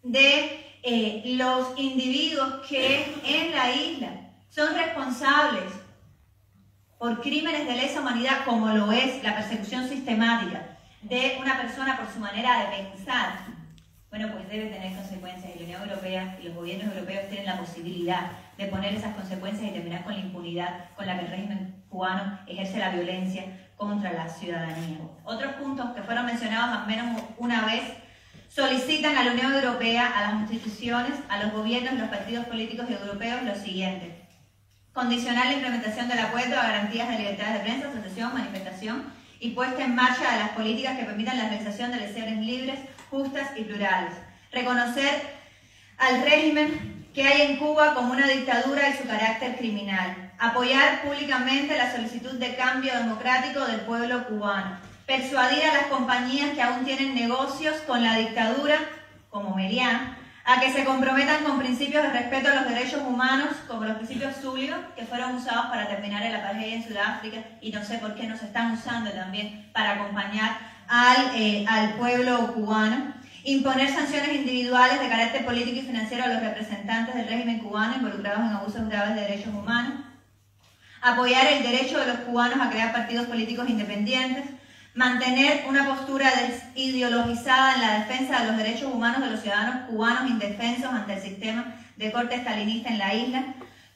de los individuos que en la isla son responsables por crímenes de lesa humanidad, como lo es la persecución sistemática de una persona por su manera de pensar, bueno, pues debe tener consecuencias. Y la Unión Europea y los gobiernos europeos tienen la posibilidad de poner esas consecuencias y terminar con la impunidad con la que el régimen cubano ejerce la violencia contra la ciudadanía. Otros puntos que fueron mencionados al menos una vez solicitan a la Unión Europea, a las instituciones, a los gobiernos y los partidos políticos europeos lo siguiente: condicionar la implementación del acuerdo a garantías de libertades de prensa, asociación, manifestación y puesta en marcha de las políticas que permitan la realización de elecciones libres, justas y plurales. Reconocer al régimen que hay en Cuba como una dictadura y su carácter criminal. Apoyar públicamente la solicitud de cambio democrático del pueblo cubano. Persuadir a las compañías que aún tienen negocios con la dictadura, como Merian, a que se comprometan con principios de respeto a los derechos humanos, como los principios Zulia, que fueron usados para terminar el apartheid en Sudáfrica y no sé por qué no se están usando también para acompañar al pueblo cubano. Imponer sanciones individuales de carácter político y financiero a los representantes del régimen cubano involucrados en abusos graves de derechos humanos. Apoyar el derecho de los cubanos a crear partidos políticos independientes. Mantener una postura ideologizada en la defensa de los derechos humanos de los ciudadanos cubanos indefensos ante el sistema de corte estalinista en la isla.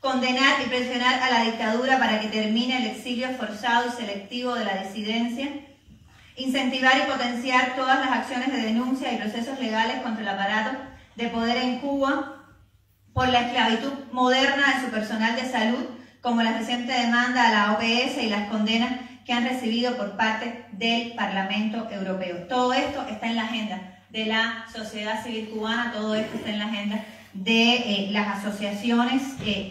Condenar y presionar a la dictadura para que termine el exilio forzado y selectivo de la disidencia. Incentivar y potenciar todas las acciones de denuncia y procesos legales contra el aparato de poder en Cuba por la esclavitud moderna de su personal de salud, como la reciente demanda a la OPS y las condenas que han recibido por parte del Parlamento Europeo. Todo esto está en la agenda de la sociedad civil cubana, todo esto está en la agenda de las asociaciones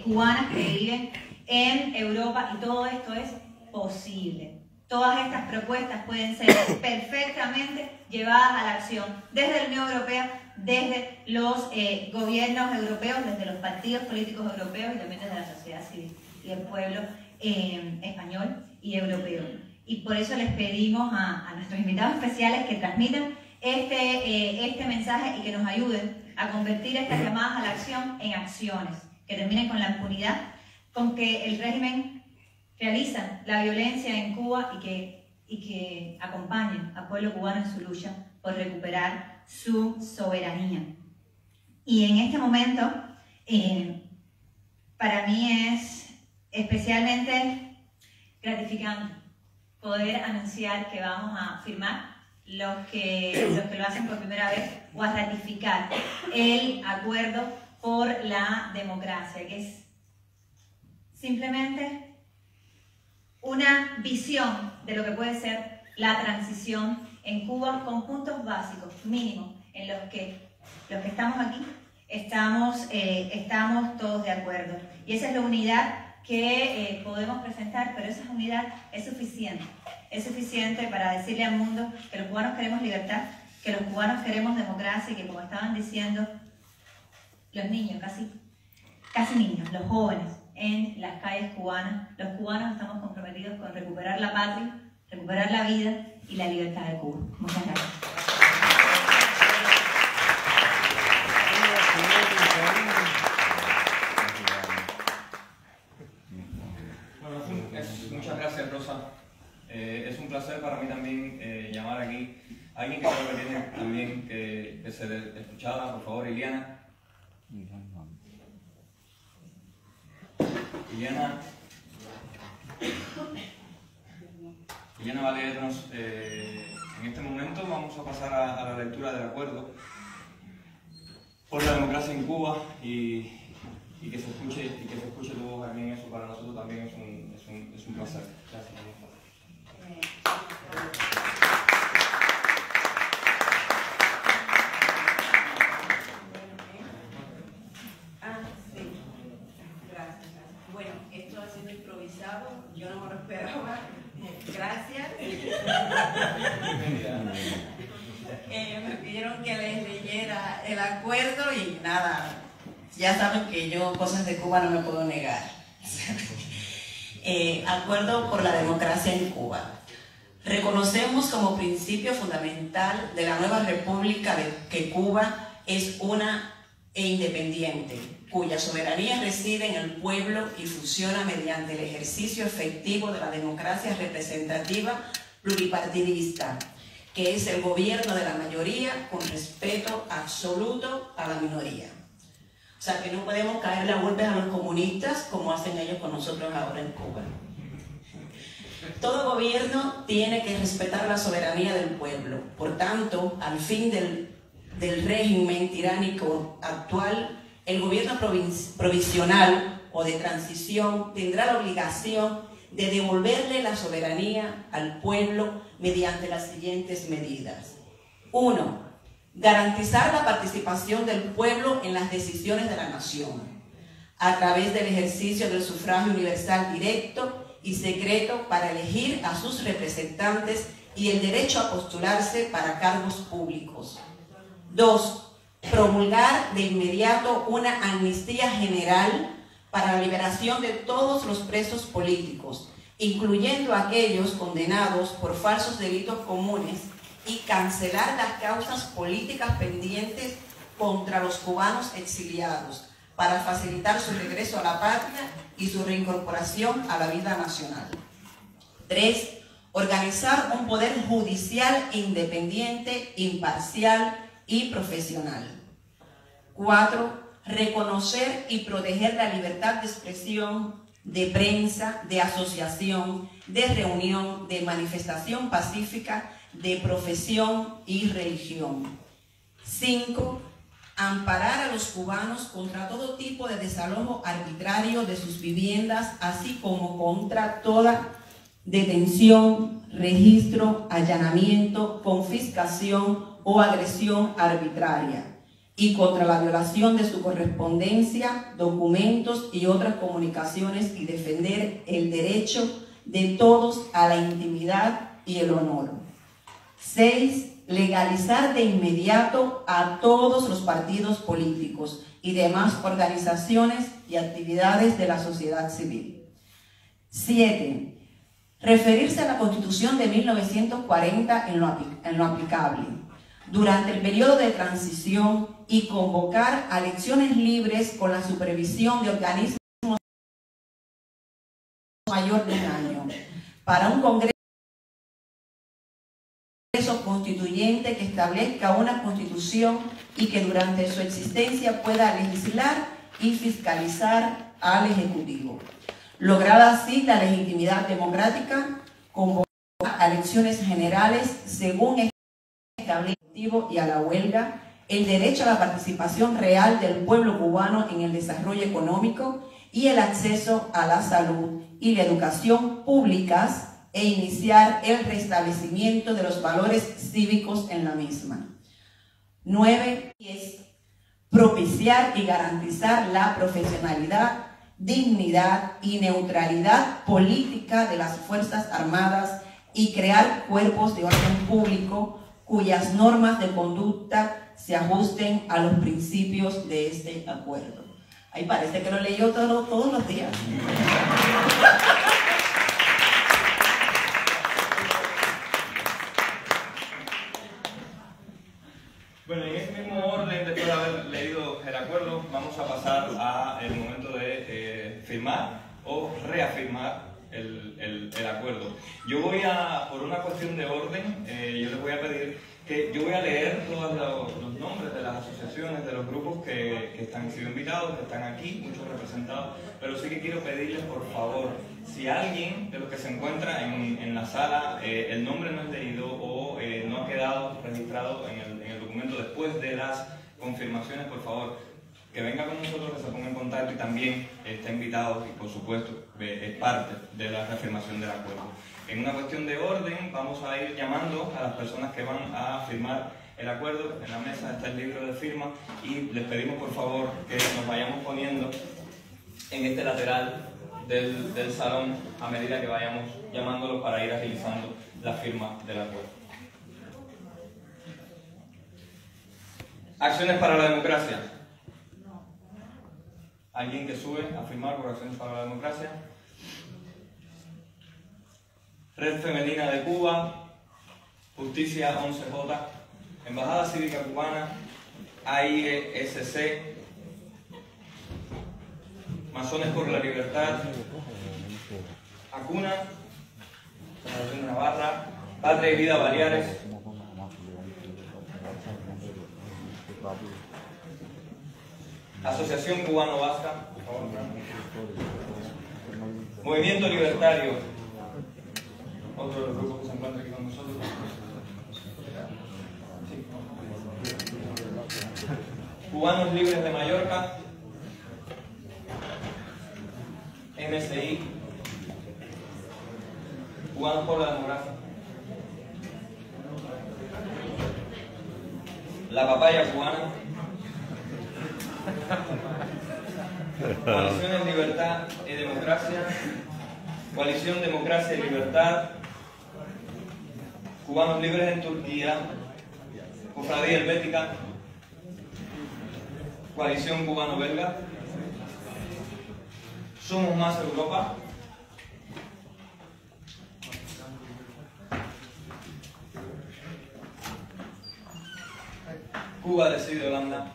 cubanas que viven en Europa, y todo esto es posible. Todas estas propuestas pueden ser perfectamente llevadas a la acción desde la Unión Europea, desde los gobiernos europeos, desde los partidos políticos europeos y también desde la sociedad civil y el pueblo español y europeo. Y por eso les pedimos a nuestros invitados especiales que transmitan este mensaje y que nos ayuden a convertir estas llamadas a la acción en acciones que terminen con la impunidad con que el régimen realiza la violencia en Cuba y que acompañen al pueblo cubano en su lucha por recuperar su soberanía. Y en este momento, para mí es especialmente gratificante poder anunciar que vamos a firmar, los que lo hacen por primera vez, o a ratificar el acuerdo por la democracia, que es simplemente una visión de lo que puede ser la transición en Cuba, con puntos básicos mínimos en los que estamos aquí estamos todos de acuerdo. Y esa es la unidad que podemos presentar, pero esa unidad es suficiente para decirle al mundo que los cubanos queremos libertad, que los cubanos queremos democracia y que, como estaban diciendo los niños, casi niños, los jóvenes en las calles cubanas, los cubanos estamos comprometidos con recuperar la patria, recuperar la vida y la libertad de Cuba. Muchas gracias. Muchas gracias, Rosa. Es un placer para mí también llamar aquí a alguien que creo que tiene también que ser escuchada. Por favor, Iliana. Iliana va a leernos, en este momento vamos a pasar a la lectura del acuerdo por la democracia en Cuba y que se escuche tu voz aquí en eso. Para nosotros también es un placer. Gracias. Bueno, esto ha sido improvisado, yo no me lo esperaba. Gracias. Me pidieron que les leyera el acuerdo y nada, ya saben que yo cosas de Cuba no me puedo negar. Acuerdo por la democracia en Cuba. Reconocemos como principio fundamental de la nueva república que Cuba es una e independiente, cuya soberanía reside en el pueblo y funciona mediante el ejercicio efectivo de la democracia representativa pluripartidista, que es el gobierno de la mayoría con respeto absoluto a la minoría. O sea que no podemos caerle a golpes a los comunistas como hacen ellos con nosotros ahora en Cuba. Todo gobierno tiene que respetar la soberanía del pueblo. Por tanto, al fin del régimen tiránico actual, el gobierno provisional o de transición tendrá la obligación de devolverle la soberanía al pueblo mediante las siguientes medidas. 1. Garantizar la participación del pueblo en las decisiones de la nación, a través del ejercicio del sufragio universal directo y secreto para elegir a sus representantes y el derecho a postularse para cargos públicos. 2. Promulgar de inmediato una amnistía general para la liberación de todos los presos políticos, incluyendo a aquellos condenados por falsos delitos comunes, y cancelar las causas políticas pendientes contra los cubanos exiliados para facilitar su regreso a la patria y su reincorporación a la vida nacional. 3. Organizar un poder judicial independiente, imparcial y profesional. 4. Reconocer y proteger la libertad de expresión, de prensa, de asociación, de reunión, de manifestación pacífica, de profesión y religión. 5. Amparar a los cubanos contra todo tipo de desalojo arbitrario de sus viviendas, así como contra toda detención, registro, allanamiento, confiscación o agresión arbitraria, y contra la violación de su correspondencia, documentos y otras comunicaciones, y defender el derecho de todos a la intimidad y el honor. 6. Legalizar de inmediato a todos los partidos políticos y demás organizaciones y actividades de la sociedad civil. 7. Referirse a la Constitución de 1940 en lo aplicable durante el periodo de transición y convocar a elecciones libres con la supervisión de organismos mayor de un año para un Congreso constituyente que establezca una constitución y que durante su existencia pueda legislar y fiscalizar al Ejecutivo. Lograda así la legitimidad democrática, convocar a elecciones generales según el establecido y a la huelga, el derecho a la participación real del pueblo cubano en el desarrollo económico y el acceso a la salud y la educación públicas, e iniciar el restablecimiento de los valores cívicos en la misma. 9. Es propiciar y garantizar la profesionalidad, dignidad y neutralidad política de las Fuerzas Armadas y crear cuerpos de orden público cuyas normas de conducta se ajusten a los principios de este acuerdo. Ahí parece que lo leyó todos los días. Bueno, en ese mismo orden, después de haber leído el acuerdo, vamos a pasar al momento de firmar o reafirmar el acuerdo. Yo voy a, por una cuestión de orden, yo les voy a pedir que yo voy a leer todos los nombres de las asociaciones, de los grupos que han sido invitados, que están aquí, muchos representados, pero sí que quiero pedirles, por favor, si alguien de los que se encuentra en la sala, el nombre no es leído o no ha quedado registrado en el documento después de las confirmaciones, por favor, que venga con nosotros, que se ponga en contacto y también está invitado y por supuesto es parte de la reafirmación del acuerdo. En una cuestión de orden vamos a ir llamando a las personas que van a firmar el acuerdo. En la mesa está el libro de firma y les pedimos por favor que nos vayamos poniendo en este lateral del salón a medida que vayamos llamándolos para ir agilizando la firma del acuerdo. Acciones para la democracia. ¿Alguien que sube a firmar por Acciones para la Democracia? Red Femenina de Cuba, Justicia 11J, Embajada Cívica Cubana, AIESC, Masones por la Libertad, ACUNA, Federación de Navarra, Patria y Vida Baleares, Asociación Cubano-Vasca, por favor. Movimiento Libertario, otro de los grupos que se encuentra aquí con nosotros. Sí. Cubanos Libres de Mallorca, MSI, Cubanos por la Democracia, La Papaya Cubana, Coaliciones Libertad y Democracia, Coalición Democracia y Libertad, Cubanos Libres en Turquía, Cofradía Helvética, Coalición Cubano-Belga, Somos Más Europa, Cuba Decide Holanda,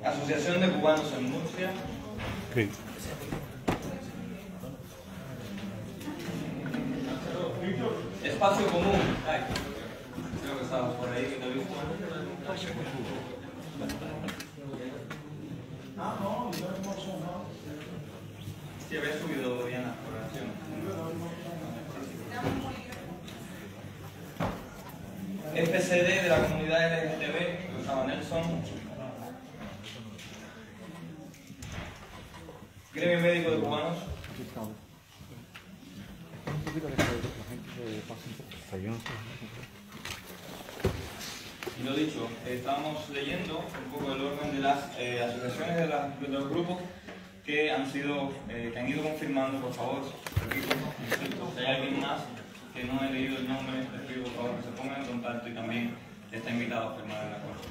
Asociación de Cubanos en Murcia, Espacio Común. Ay, creo que estabas por ahí, que te he visto. Sí, había subido bien la correlación. FCD de la comunidad LGTB, que usaba Nelson. Gremio Médico de Cubanos. Y lo dicho, estamos leyendo un poco el orden de las asociaciones de los grupos que han ido confirmando. Por favor, repito, si hay alguien más que no he leído el nombre, les pido por favor que se pongan en contacto y también está invitado a firmar el acuerdo.